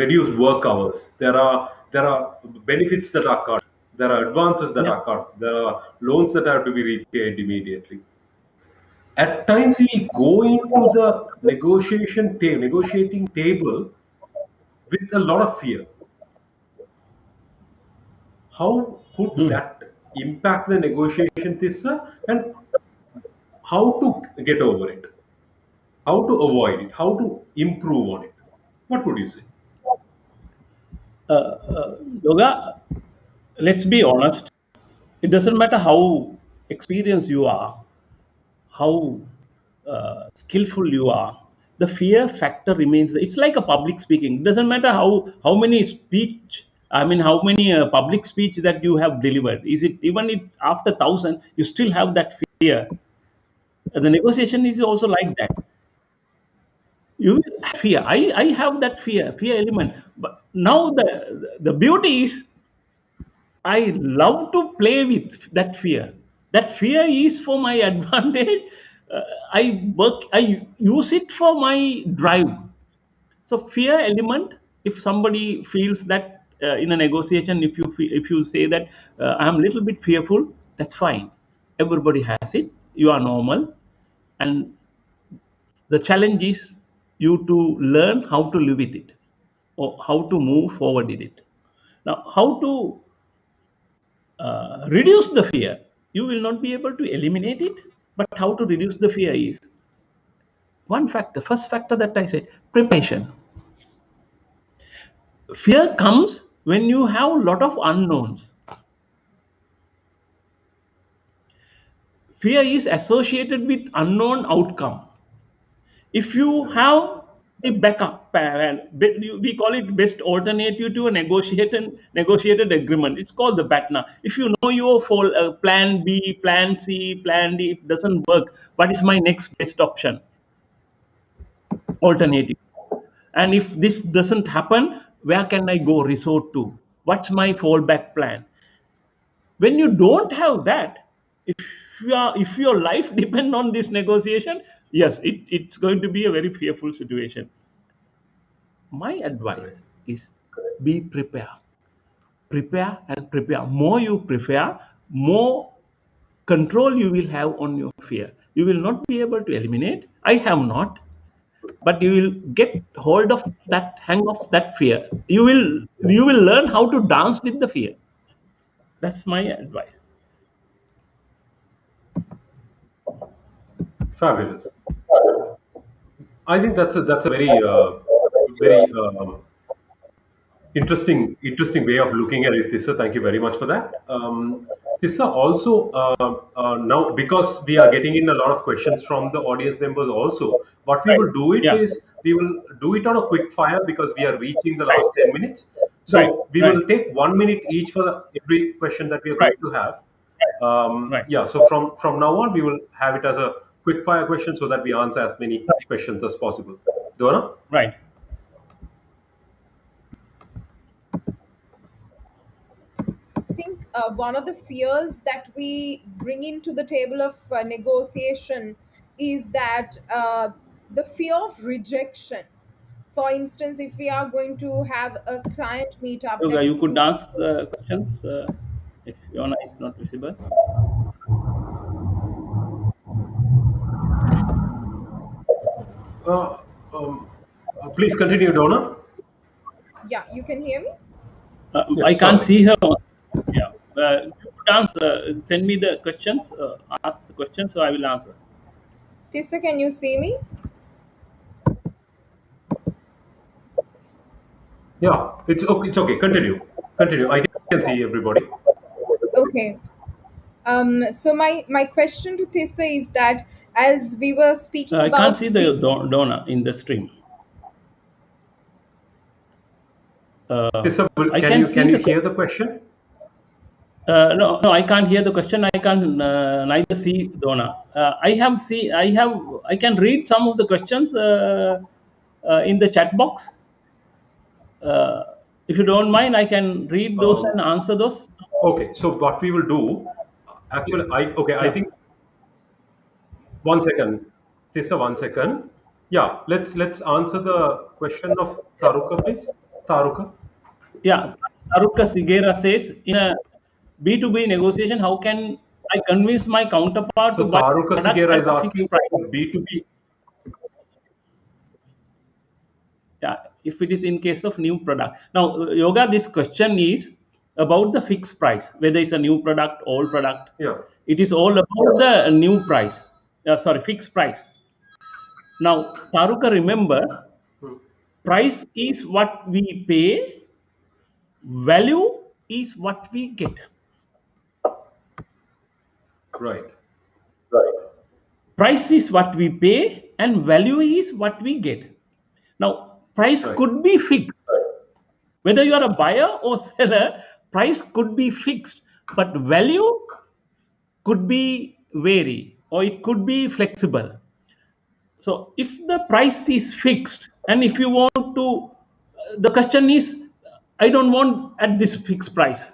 A: reduced work hours. There are benefits that are cut. There are advances that
B: Yeah.
A: are cut. There are loans that have to be repaid immediately. At times we go into the negotiating table with a lot of fear. How could
B: Hmm.
A: that impact the negotiation, Tissa, and how to get over it, how to avoid it, how to improve on it? What would you say?
B: Yoga, let's be honest. It doesn't matter how experienced you are, how skillful you are. The fear factor remains. It's like a public speaking. It doesn't matter how many speech. I mean, how many public speech that you have delivered. Is it even it after 1,000, you still have that fear. The negotiation is also like that. You will have fear. I have that fear element. But now the beauty is I love to play with that fear. That fear is for my advantage. Uh, I use it for my drive. So fear element. If somebody feels that in a negotiation, if you say that I am a little bit fearful, that's fine. Everybody has it. You are normal, and the challenge is you to learn how to live with it or how to move forward with it. Now, how to reduce the fear? You will not be able to eliminate it, but how to reduce the fear is one factor. First factor that I said, preparation. Fear comes when you have a lot of unknowns. Fear is associated with unknown outcome. If you have the backup plan, we call it best alternative to a negotiated agreement. It's called the BATNA. If you know your full plan B, plan C, plan D, it doesn't work. What is my next best option? Alternative. And if this doesn't happen, where can I go resort to? What's my fallback plan? When you don't have that, if your life depend on this negotiation, yes, it's going to be a very fearful situation. My
A: Correct.
B: advice is be prepared. Prepare and prepare. More you prepare, more control you will have on your fear. You will not be able to eliminate. I have not, but you will get hold of that, hang of that fear. You will learn how to dance with the fear. That's my advice.
A: Fabulous. I think that's a very interesting way of looking at it, Tissa. Thank you very much for that. Tissa, also now because we are getting in a lot of questions from the audience members also, what we
B: Right.
A: will do it
B: Yeah.
A: is we will do it on a quick fire because we are reaching the
B: Right.
A: last 10 minutes.
B: Right.
A: So we
B: Right.
A: will take 1 minute each for every question that we are
B: Right.
A: going to have.
B: Right.
A: Yeah, so from now on, we will have it as a quick fire question so that we answer as many
B: Right.
A: questions as possible. Donna?
B: Right.
C: I think one of the fears that we bring into the table of negotiation is that the fear of rejection. For instance, if we are going to have a client meetup,
B: Yoga,
C: then
B: you could
C: you
B: ask the questions if your eye is not visible.
A: Uh, um, Please continue, Donna.
C: yeah, you can hear me.
A: Yeah,
B: I
A: go
B: can't
A: ahead.
B: see her. Yeah. You could answer. Send me the questions. Ask the questions, so I will answer.
C: Tissa, can you see me?
A: Yeah, it's okay. It's okay. Continue. Continue. I can see everybody.
C: Okay. So my question to Tissa is that as we were speaking
B: I can't
C: about
B: see
C: fear,
B: the Donna in the stream.
A: Tissa,
B: I
A: can
B: can
A: you
B: see the.
A: hear the question?
B: No, I can't hear the question. I can neither see Donna. I can read some of the questions in the chat box. Uh, if you don't mind, I can read those
A: Um,
B: and answer those.
A: Okay, so what we will do, actually, I
B: Yeah,
A: think 1 second, Tissa, 1 second. Yeah, let's answer the question of Taruka, please. Taruka.
B: yeah. Taruka Sigera says, in a B2B negotiation, how can I convince my counterpart to
A: So
B: buy
A: Taruka
B: product
A: Sigera
B: at
A: is
B: a fixed
A: asking
B: price?
A: for B2B.
B: Yeah, if it is in case of new product. Now, Yoga, this question is about the fixed price, whether it's a new product, old product.
A: Yeah.
B: It is all about the new price. Sorry, fixed price. Now, Taruka, remember,
A: Hmm.
B: price is what we pay, value is what we get.
A: Right.
B: Price is what we pay, and value is what we get. Now, price
A: Right.
B: could be fixed. Whether you are a buyer or seller, price could be fixed, but value could be vary or it could be flexible. So if the price is fixed and if you want to, the question is, I don't want at this fixed price.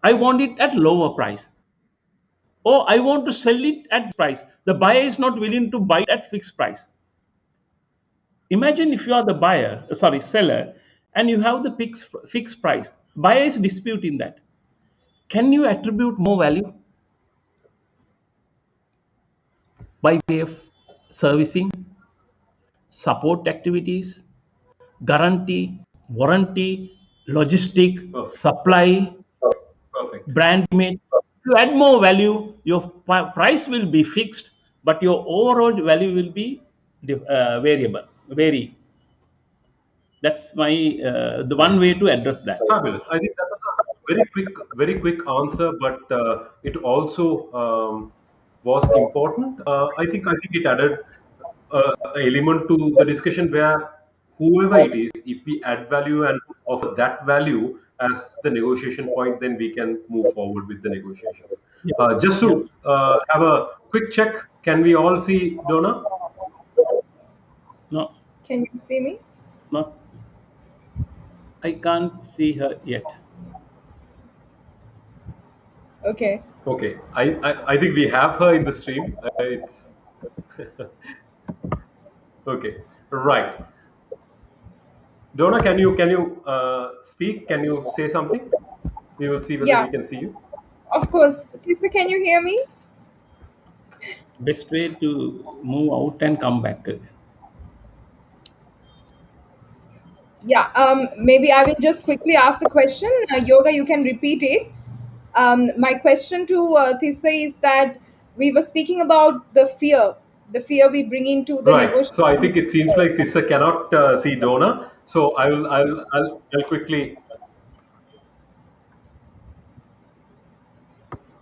B: I want it at lower price. Or I want to sell it at price. The buyer is not willing to buy at fixed price. Imagine if you are the seller, and you have the fixed price. Buyer is disputing that. Can you attribute more value by way of servicing, support activities, guarantee, warranty, logistic,
A: Perfect.
B: supply,
A: Perfect.
B: brand image? To add more value, your price will be fixed, but your overall value will be variable, vary. That's my the one way to address that.
A: Fabulous. I think that was a very quick answer, but it also was important. I think it added an element to the discussion where whoever it is, if we add value and offer that value as the negotiation point, then we can move forward with the negotiations.
B: Yeah,
A: Just
B: yeah.
A: to have a quick check, can we all see Donna?
B: No,
C: Can you see me?
B: not. I can't see her yet.
C: Okay.
A: Okay, I think we have her in the stream. It's okay, right. Donna, can you speak? Can you say something? We will see whether
C: Yeah,
A: we can see you.
C: of course. Tissa, can you hear me?
B: Best way to move out and come back.
C: Yeah, maybe I will just quickly ask the question. Yoga, you can repeat it. My question to Tissa is that we were speaking about the fear we bring into the
A: Right. So I
C: negotiation.
A: think it seems like Tissa cannot see Donna. So I'll quickly.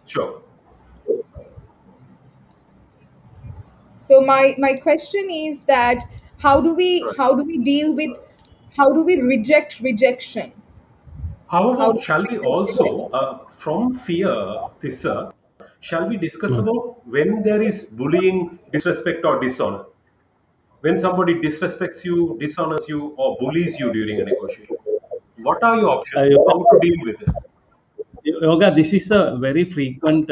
A: Sure.
C: So my question is that
A: Right.
C: how do we deal with how do we reject rejection?
A: How
C: How do
A: about shall
C: we
A: we
C: reject
A: also,
C: rejection?
A: from fear, Tissa, shall we discuss
B: Mm.
A: about when there is bullying, disrespect, or dishonor? When somebody disrespects you, dishonors you, or bullies you during a negotiation, what are your options?
B: Yoga,
A: How to deal with it?
B: Yoga, this is a very frequent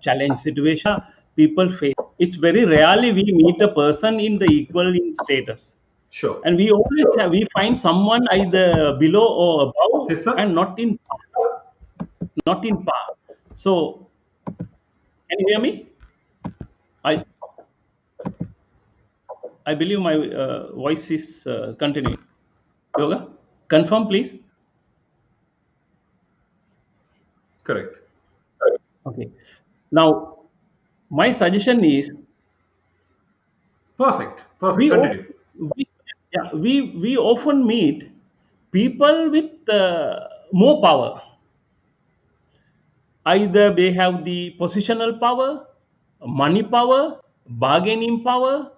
B: challenge situation people face. It's very rarely we meet a person in the equal in status,
A: Sure.
B: and we always we find someone either below or above,
A: Tessa?
B: and not in par. So, can you hear me? I I believe my voice is continuing. Yoga, confirm please.
A: Correct.
B: Okay. Now, my suggestion is
A: Perfect. Perfect.
B: we o-
A: Continue.
B: we yeah, we often meet people with more power. Either they have the positional power, money power, bargaining power,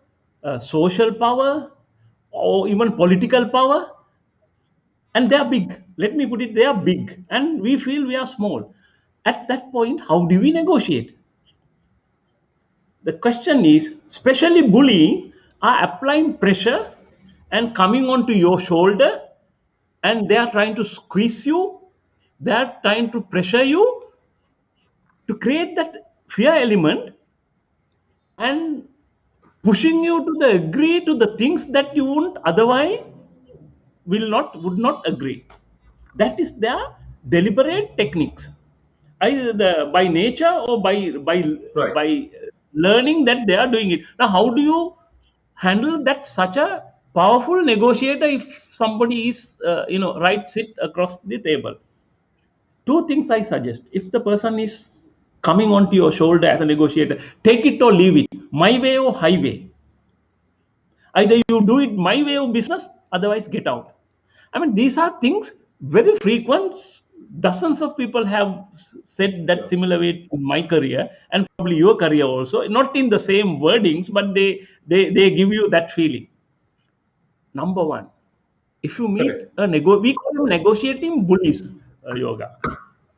B: social power, or even political power, and they are big. Let me put it: they are big, and we feel we are small. At that point, how do we negotiate? The question is, especially bullying, are applying pressure and coming onto your shoulder, and they are trying to squeeze you, They are trying to pressure you to create that fear element and pushing you to the agree to the things that you wouldn't otherwise would not agree. That is their deliberate techniques, either by nature or
A: Right.
B: by learning that they are doing it. Now, how do you handle that such a powerful negotiator if somebody is right sit across the table? Two things I suggest: if the person is coming onto your shoulder as a negotiator, take it or leave it, my way or highway. Either you do it my way of business, otherwise get out. I mean, these are things very frequent. Dozens of people have said that
A: Yeah.
B: similar way in my career, and probably your career also. Not in the same wordings, but they give you that feeling. Number one, if you meet
A: Correct.
B: we call them negotiating bullies, yoga.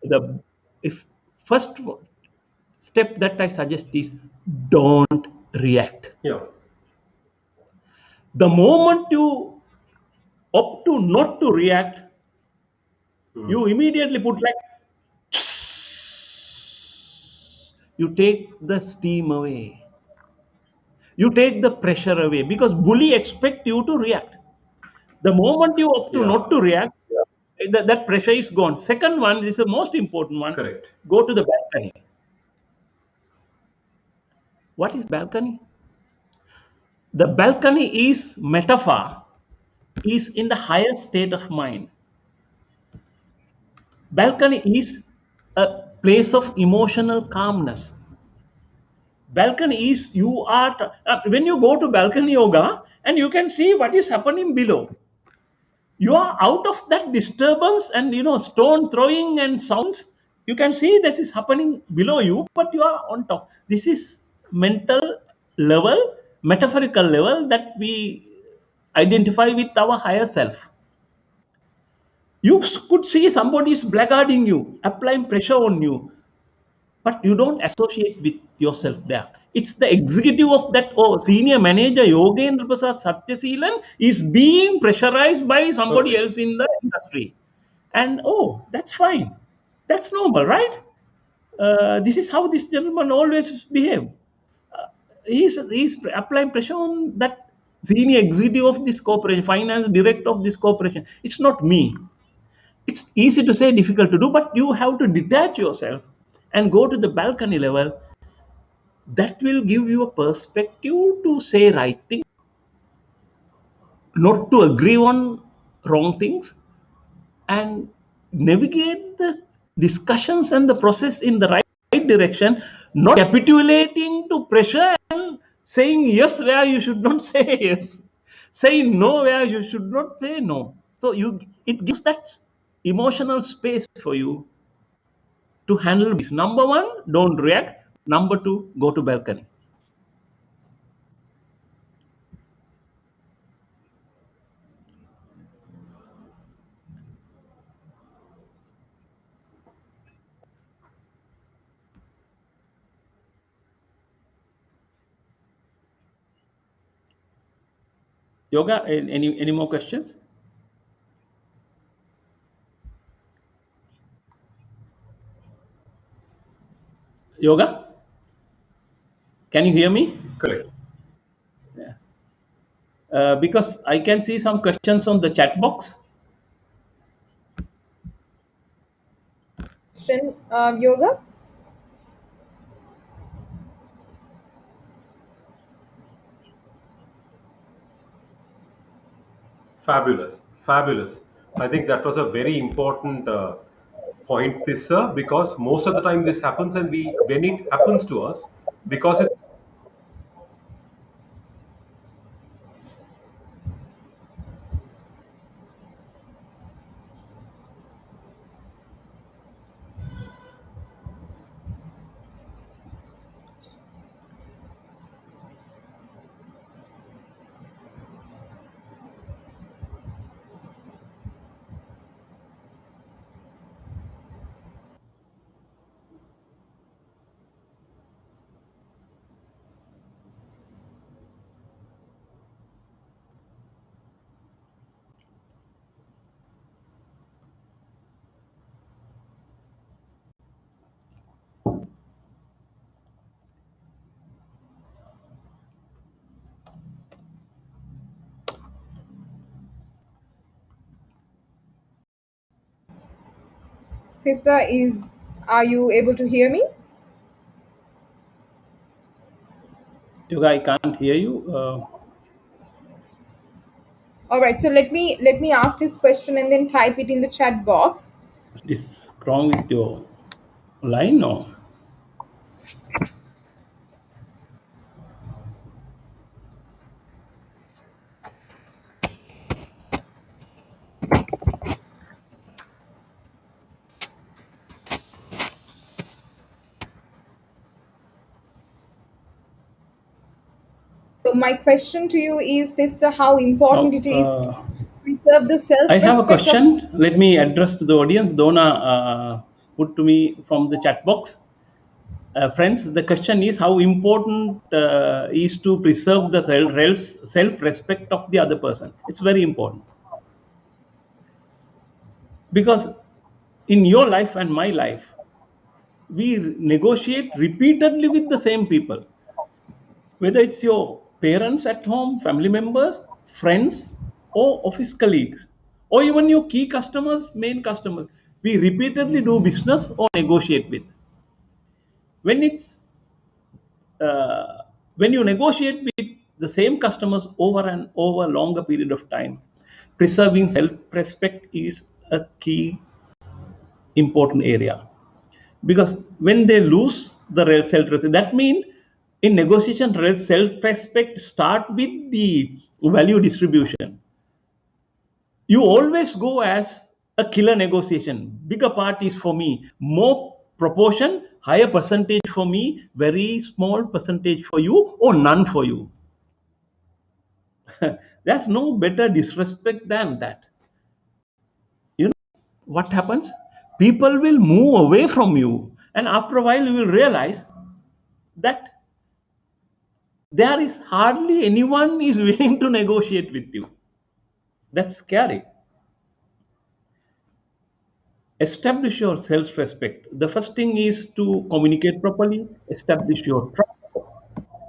B: The if first step that I suggest is don't react.
A: Yeah.
B: The moment you opt to not to react,
A: Hmm.
B: you immediately put like, you take the steam away, you take the pressure away, because bully expect you to react. The moment you opt to not
A: Yeah.
B: to react, that pressure is gone. Second one is the most important one:
A: Correct.
B: go to the balcony. What is balcony? The balcony is metaphor, is in the higher state of mind. Balcony is a place of emotional calmness. Balcony is you are when you go to balcony yoga and you can see what is happening below. You are out of that disturbance and stone throwing and sounds. You can see this is happening below you, but you are on top. This is mental level, metaphorical level that we identify with our higher self. You could see somebody is blackguarding you, applying pressure on you, but you don't associate with yourself there. It's the executive of that, senior manager Yogendra Prasad Satyaseelan is being pressurized by somebody
A: Okay.
B: else in the industry. And that's fine. That's normal, right? This is how this gentleman always behave. He's applying pressure on that senior executive of this corporation, finance director of this corporation. It's not me. It's easy to say, difficult to do, but you have to detach yourself and go to the balcony level. That will give you a perspective to say right thing, not to agree on wrong things, and navigate the discussions and the process in the right direction, not capitulating to pressure and saying yes where you should not say yes, saying no where you should not say no. So it gives that emotional space for you to handle this. Number one, don't react. Number two, go to balcony. Yoga, any more questions? Yoga, can you hear me?
A: Correct.
B: Because I can see some questions on the chat box.
C: Question, yoga.
A: Fabulous. Fabulous. I think that was a very important point, this, sir, because most of the time this happens, and when it happens to us, because it's
C: Tissa, are you able to hear me?
B: Yoga, I can't hear you.
C: All right, so let me ask this question and then type it in the chat box.
B: Is wrong with your line or?
C: So my question to you is this: how important
B: No.
C: it is to preserve the
B: I have a
C: self-respect of.
B: question. Let me address to the audience. Donna put to me from the chat box. Friends, the question is how important is to preserve the self-respect of the other person. It's very important because in your life and my life, we negotiate repeatedly with the same people, whether it's your parents at home, family members, friends, or office colleagues, or even your key customers, main customers. We repeatedly do business or negotiate with. When it's uh, when you negotiate with the same customers over and over a longer period of time, preserving self-respect is a key important area. Because when they lose the real self-respect, that means in negotiation, real self-respect start with the value distribution. You always go as a killer negotiation. Bigger part is for me, more proportion, higher percentage for me, very small percentage for you, or none for you. There's no better disrespect than that. You know what happens? People will move away from you, and after a while, you will realize that there is hardly anyone is willing to negotiate with you. That's scary. Establish your self-respect. The first thing is to communicate properly, establish your trust,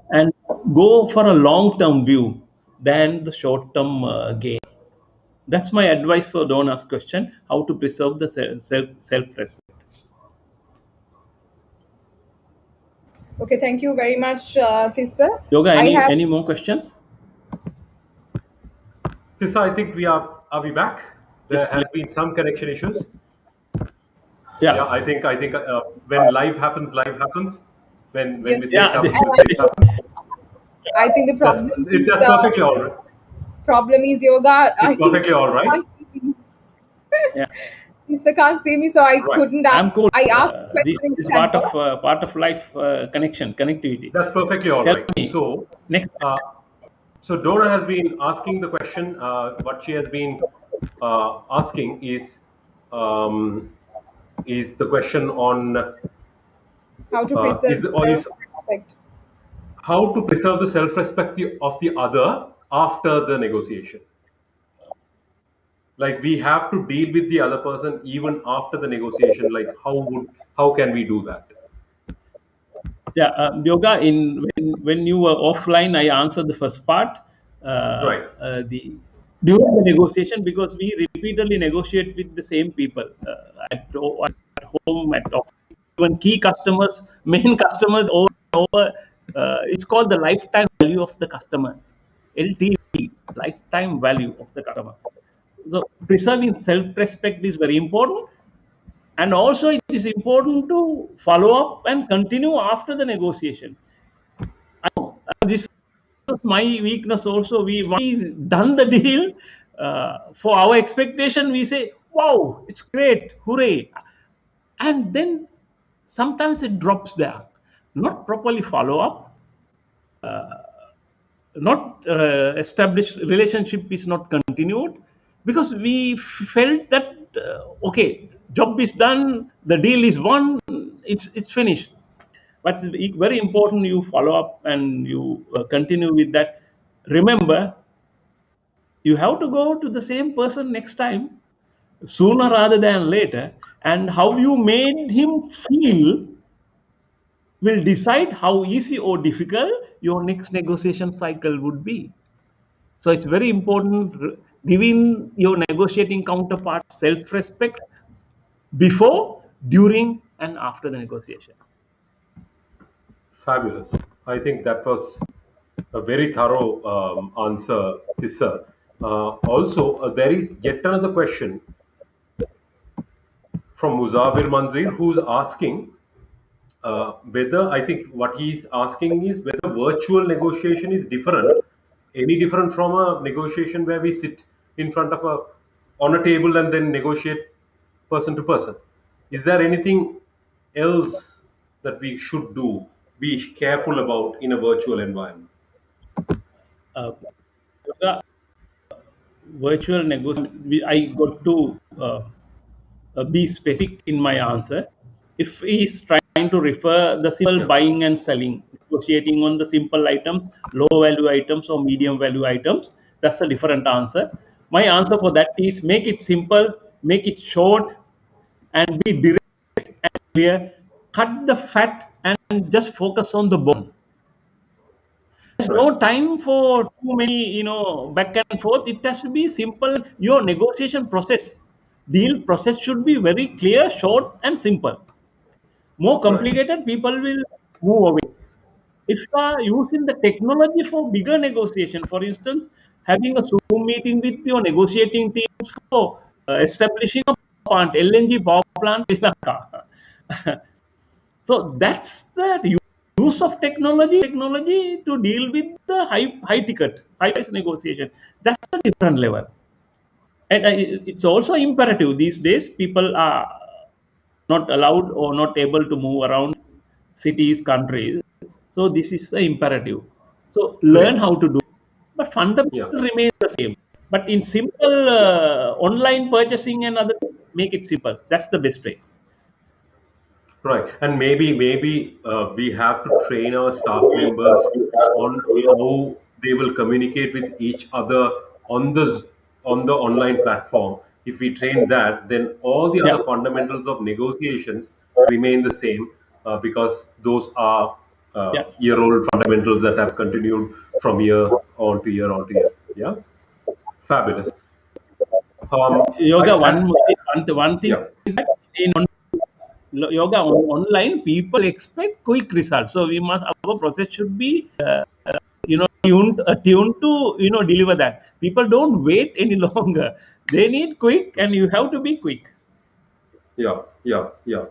B: and go for a long-term view than the short-term gain. That's my advice for Donna's question: how to preserve the self-respect.
C: Okay, thank you very much, Tissa.
B: Yoga,
C: I have
B: any more questions?
A: Tissa, I think are we back? There
B: Just
A: has been some connection issues. Yeah,
B: yeah,
A: I think when life happens, life happens. When
C: yes,
A: mistakes
B: yeah.
A: happen, mistakes
B: This
A: happen.
C: I think the
A: That's perfectly all right.
C: problem is yoga. I
A: It's
C: think
A: perfectly
C: Tissa
A: all right.
C: can't see me.
B: yeah.
C: Tissa can't see me, so I
A: Right.
C: couldn't
B: I'm
C: ask.
B: cool.
C: I asked the
B: This
C: question in the
B: is
C: chat box.
B: part of life connectivity.
A: That's perfectly all
B: Tell
A: right.
B: me
A: So,
B: next.
A: uh, so Dora has been asking the question. What she has been asking um, is the question on
C: How to preserve
A: is
C: the
A: the, or is
C: self-respect.
A: how to preserve the self-respect of the other after the negotiation. Like we have to deal with the other person even after the negotiation. Like how can we do that?
B: Yeah, yoga. When you were offline, I answered the first part.
A: Right.
B: The during the negotiation, because we repeatedly negotiate with the same people at home, at office, even key customers, main customers, over. It's called the lifetime value of the customer, LTV, lifetime value of the customer. So preserving self-respect is very important, and also it is important to follow up and continue after the negotiation. This was my weakness also. We done the deal for our expectation. We say, "Wow, it's great, hooray!" And then sometimes it drops there. Not properly follow up, not established relationship is not continued because we felt that okay, job is done, the deal is won, it's finished. But it's very important you follow up and you continue with that. Remember, you have to go to the same person next time, sooner rather than later, and how you made him feel will decide how easy or difficult your next negotiation cycle would be. So it's very important giving your negotiating counterpart self-respect before during and after the negotiation.
A: Fabulous. I think that was a very thorough answer, Tissa. Also, there is yet another question from Muzawir Manzir, who's asking whether, I think what he's asking is whether virtual negotiation is different, any different from a negotiation where we sit in front of a on a table and then negotiate person to person. Is there anything else that we should do, be careful about in a virtual environment?
B: Uh, Yoga, virtual negotiation, I got to be specific in my answer. If he is trying to refer the simple
A: Yeah,
B: buying and selling, negotiating on the simple items, low value items or medium value items, that's a different answer. My answer for that is make it simple, make it short, and be direct and clear. Cut the fat and just focus on the bone. There's
A: right,
B: no time for too many, back and forth. It has to be simple. Your negotiation process, deal process should be very clear, short, and simple. More
A: right,
B: complicated, people will move away. If you are using the technology for bigger negotiation, for instance, having a Zoom meeting with your negotiating teams for establishing a plant, LNG power plant in Sri Lanka. So that's the use of technology to deal with the high ticket, high price negotiation. That's a different level. And it's also imperative these days. People are not allowed or not able to move around cities, countries. So this is an imperative. So learn
A: great.
B: how to do it. But
A: Yeah.
B: fundamental remains the same. But in simple online purchasing and others, make it simple. That's the best way.
A: Right, and maybe we have to train our staff members on how they will communicate with each other on the on the online platform. If we train that, then all the
B: Yeah,
A: other fundamentals of negotiations remain the same because those are
B: yeah.
A: year-old fundamentals that have continued from year on to year on to year. Yeah, fabulous.
B: Yoga,
A: As
B: one thing
A: yeah,
B: is that in yoga online, people expect quick results. So we must, our process should be, tuned to, deliver that. People don't wait any longer. They need quick, and you have to be quick.
A: yeah, yeah, yeah,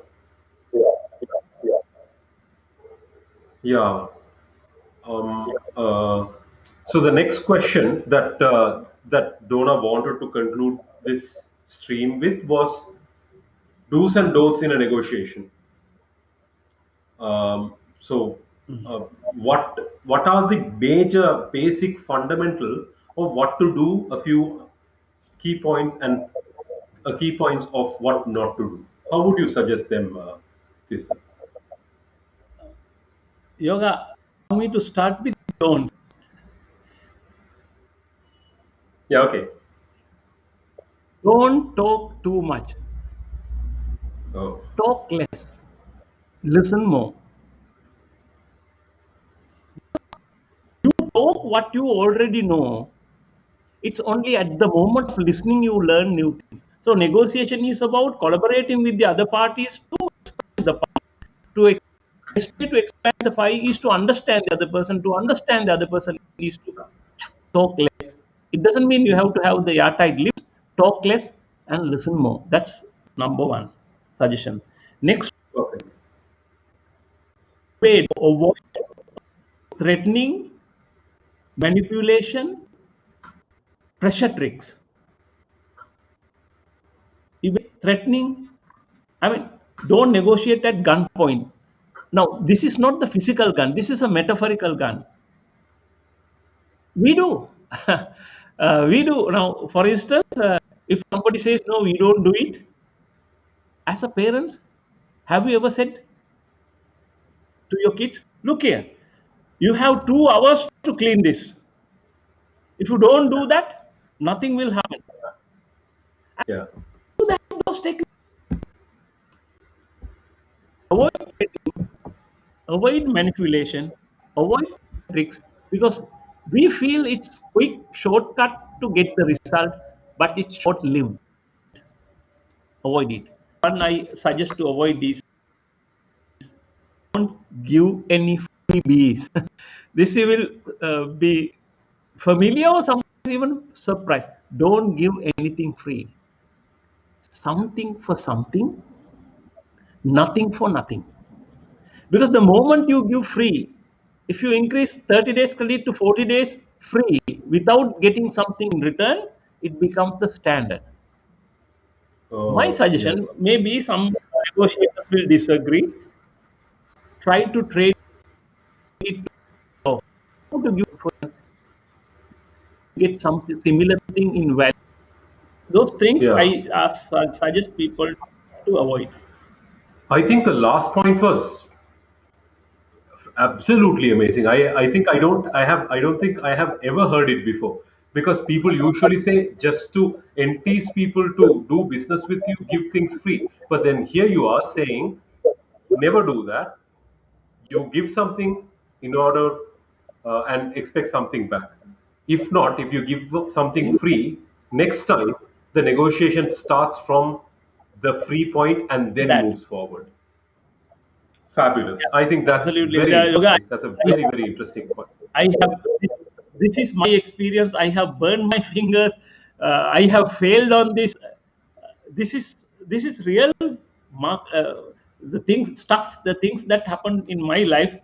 A: yeah. Um, uh, so the next question that Donna wanted to conclude this stream with was do's and don'ts in a negotiation. So, what are the major basic fundamentals of what to do? A few key points and key points of what not to do. How would you suggest them, Tissa?
B: Yoga, allow me to start with don'ts.
A: Yeah. Okay.
B: Don't talk too much.
A: Oh,
B: Talk less. Listen more. Talk what you already know. It's only at the moment of listening you learn new things. So negotiation is about collaborating with the other parties to expand the pie. To to expand the pie is to understand the other person. To understand the other person is to talk less. It doesn't mean you have to have the airtight lips. Talk less and listen more. That's number one suggestion. Next,
A: perfect.
B: way to avoid threatening, manipulation, pressure tricks. Even threatening, I mean, don't negotiate at gunpoint. Now, this is not the physical gun, this is a metaphorical gun. We do. We do. Now, for instance, if somebody says, no, we don't do it, as a parents, have you ever said to your kids, look here, you have 2 hours to clean this. If you don't do that, nothing will happen.
A: Yeah.
B: Do that, those techniques. Avoid threatening, avoid manipulation, avoid tricks, because we feel it's quick shortcut to get the result, but it's short lived. Avoid it. one I suggest to avoid these: don't give any freebies. This you will be familiar or sometimes even surprised. Don't give anything free. Something for something, nothing for nothing. Because the moment you give free, if you increase 30 days credit to 40 days free without getting something in return, it becomes the standard. My
A: Oh,
B: suggestion,
A: yes.
B: maybe some negotiators will disagree, try to trade it off. How to give for get something similar thing in value. Those things
A: Yeah.
B: I suggest people to avoid.
A: I think the last point was absolutely amazing. I don't think I have ever heard it before, because people usually say just to entice people to do business with you, give things free. But then here you are saying never do that. You give something in order and expect something back. If not, if you give something free, next time the negotiation starts from the free point and then
B: That
A: moves forward. Fabulous.
B: yeah,
A: I think that's
B: absolutely.
A: very
B: The yoga,
A: interesting. That's a very, very interesting point.
B: I have this is my experience. I have burned my fingers. I have failed on this. This is real. Mark the things that happened in my life.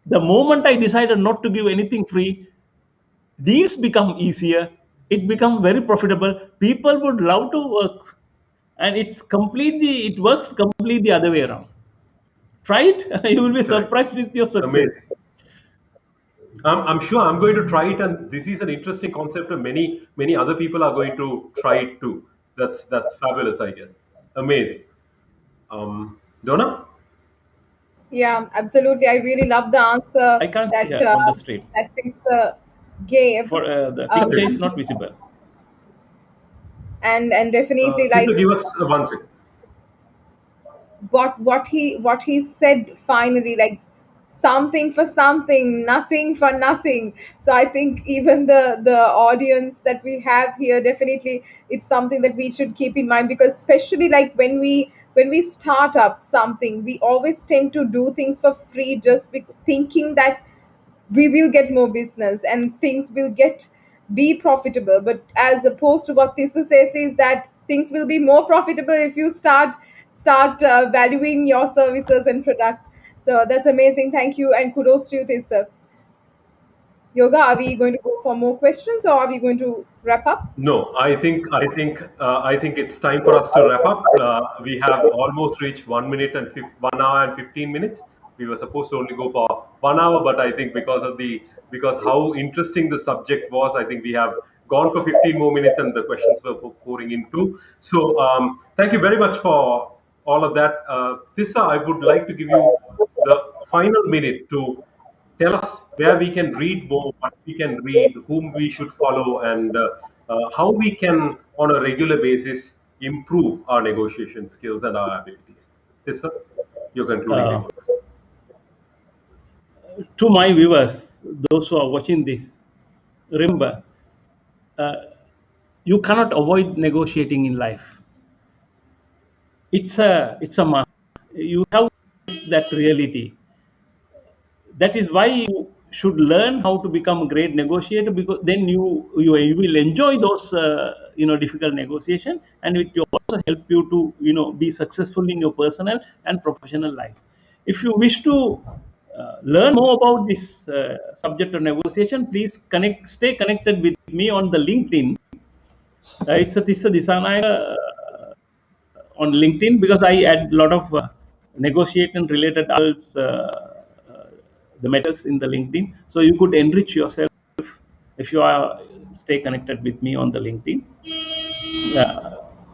B: The moment I decided not to give anything free, deals become easier. It become very profitable. People would love to work, and it works completely the other way around. Try it. You will be
A: Correct.
B: surprised with your success.
A: Amazing. I'm sure I'm going to try it, and this is an interesting concept, and many other people are going to try it too. That's fabulous, I guess. Amazing. Donna?
C: Yeah, absolutely. I really love the answer
B: I can't see
C: that
B: her on the street.
C: that Tissa gave,
B: For the picture
A: Okay.
B: is not visible.
C: and definitely
A: This
C: like
A: will give us one second.
C: what he said finally, like something for something, nothing for nothing. So I think even the audience that we have here, definitely it's something that we should keep in mind, because especially like when we start up something, we always tend to do things for free, just thinking that we will get more business and things will get be profitable. But as opposed to what Tissa says is that things will be more profitable if you start valuing your services and products. So that's amazing. Thank you and kudos to you, Tissa. Yoga, are we going to go for more questions or are we going to wrap up?
A: No, I think it's time for us to wrap up. We have almost reached 1 minute and 1 hour and 15 minutes. We were supposed to only go for 1 hour, but I think because how interesting the subject was, I think we have gone for 15 more minutes, and the questions were pouring in too. So thank you very much for all of that, Tissa. I would like to give you the final minute to tell us where we can read more, what we can read, whom we should follow, and how we can, on a regular basis, improve our negotiation skills and our abilities. Yes, sir. Your concluding
B: Uh,
A: remarks.
B: to my viewers, those who are watching this, remember, uh, you cannot avoid negotiating in life. It's a must. You have that reality. That is why you should learn how to become a great negotiator, because then you will enjoy those difficult negotiation, and it will also help you to be successful in your personal and professional life. If you wish to learn more about this subject of negotiation, please stay connected with me on the LinkedIn. It's a Tissa Dissanayaka on LinkedIn, because I add a lot of negotiation related articles, the methods in the LinkedIn. So you could enrich yourself if you are stay connected with me on the LinkedIn.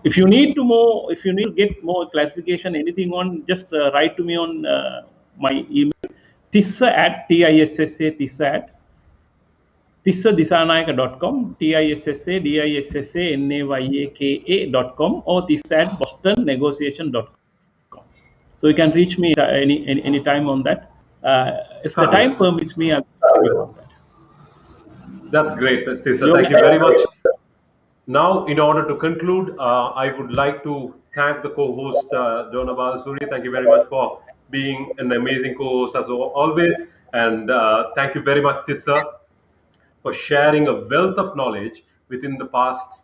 B: If you need to get more clarification, anything on, just write to me on my email, tissa at tissa at tissadissanayaka.com, tissadissanayaka.com, or tissa at bostonnegotiation.com. So you can reach me any time on that. If the time
A: Fabulous.
B: permits me, I'll tell you about that.
A: That's great, Tissa.
B: Yoga,
A: Thank you very much. Now, in order to conclude, I would like to thank the co-host Jonah Balasuri. Thank you very much for being an amazing co-host as always, and thank you very much, Tissa, for sharing a wealth of knowledge within the past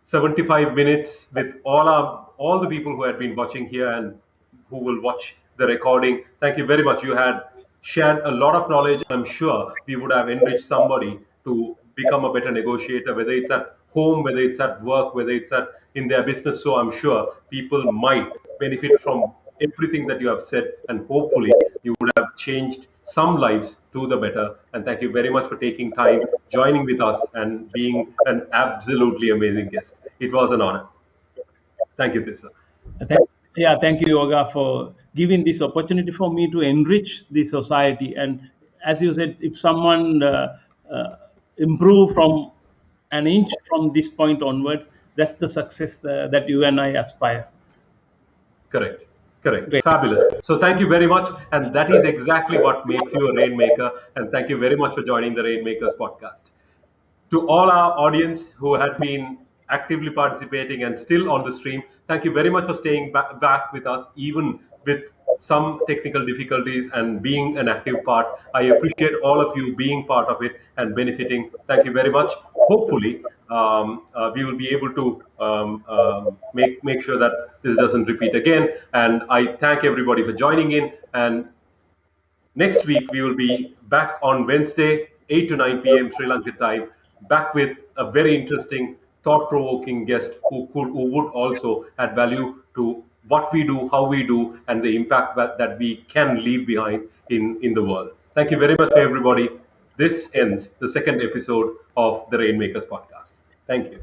A: 75 minutes with all the people who had been watching here and who will watch the recording. Thank you very much. You had shared a lot of knowledge. I'm sure we would have enriched somebody to become a better negotiator, whether it's at home, whether it's at work, whether it's at in their business. So I'm sure people might benefit from everything that you have said, and hopefully you would have changed some lives to the better. And thank you very much for taking time, joining with us, and being an absolutely amazing guest. It was an honor. Thank you, Tissa.
B: Thank you, Yoga, for giving this opportunity for me to enrich the society. And as you said, if someone uh, improve from an inch from this point onward, that's the success that you and I aspire.
A: Correct. Correct.
B: Great.
A: Fabulous. So thank you very much. And that is exactly what makes you a rainmaker. And thank you very much for joining the Rainmakers podcast. To all our audience who had been actively participating and still on the stream, thank you very much for staying back with us, even with some technical difficulties and being an active part. I appreciate all of you being part of it and benefiting. Thank you very much. Hopefully, we will be able to make sure that this doesn't repeat again. And I thank everybody for joining in. And next week, we will be back on Wednesday, 8 to 9 p.m. Sri Lanka time, back with a very interesting, thought provoking guest who would also add value to what we do, how we do, and the impact that we can leave behind in the world. Thank you very much, everybody. This ends the second episode of the Rainmakers podcast. Thank you.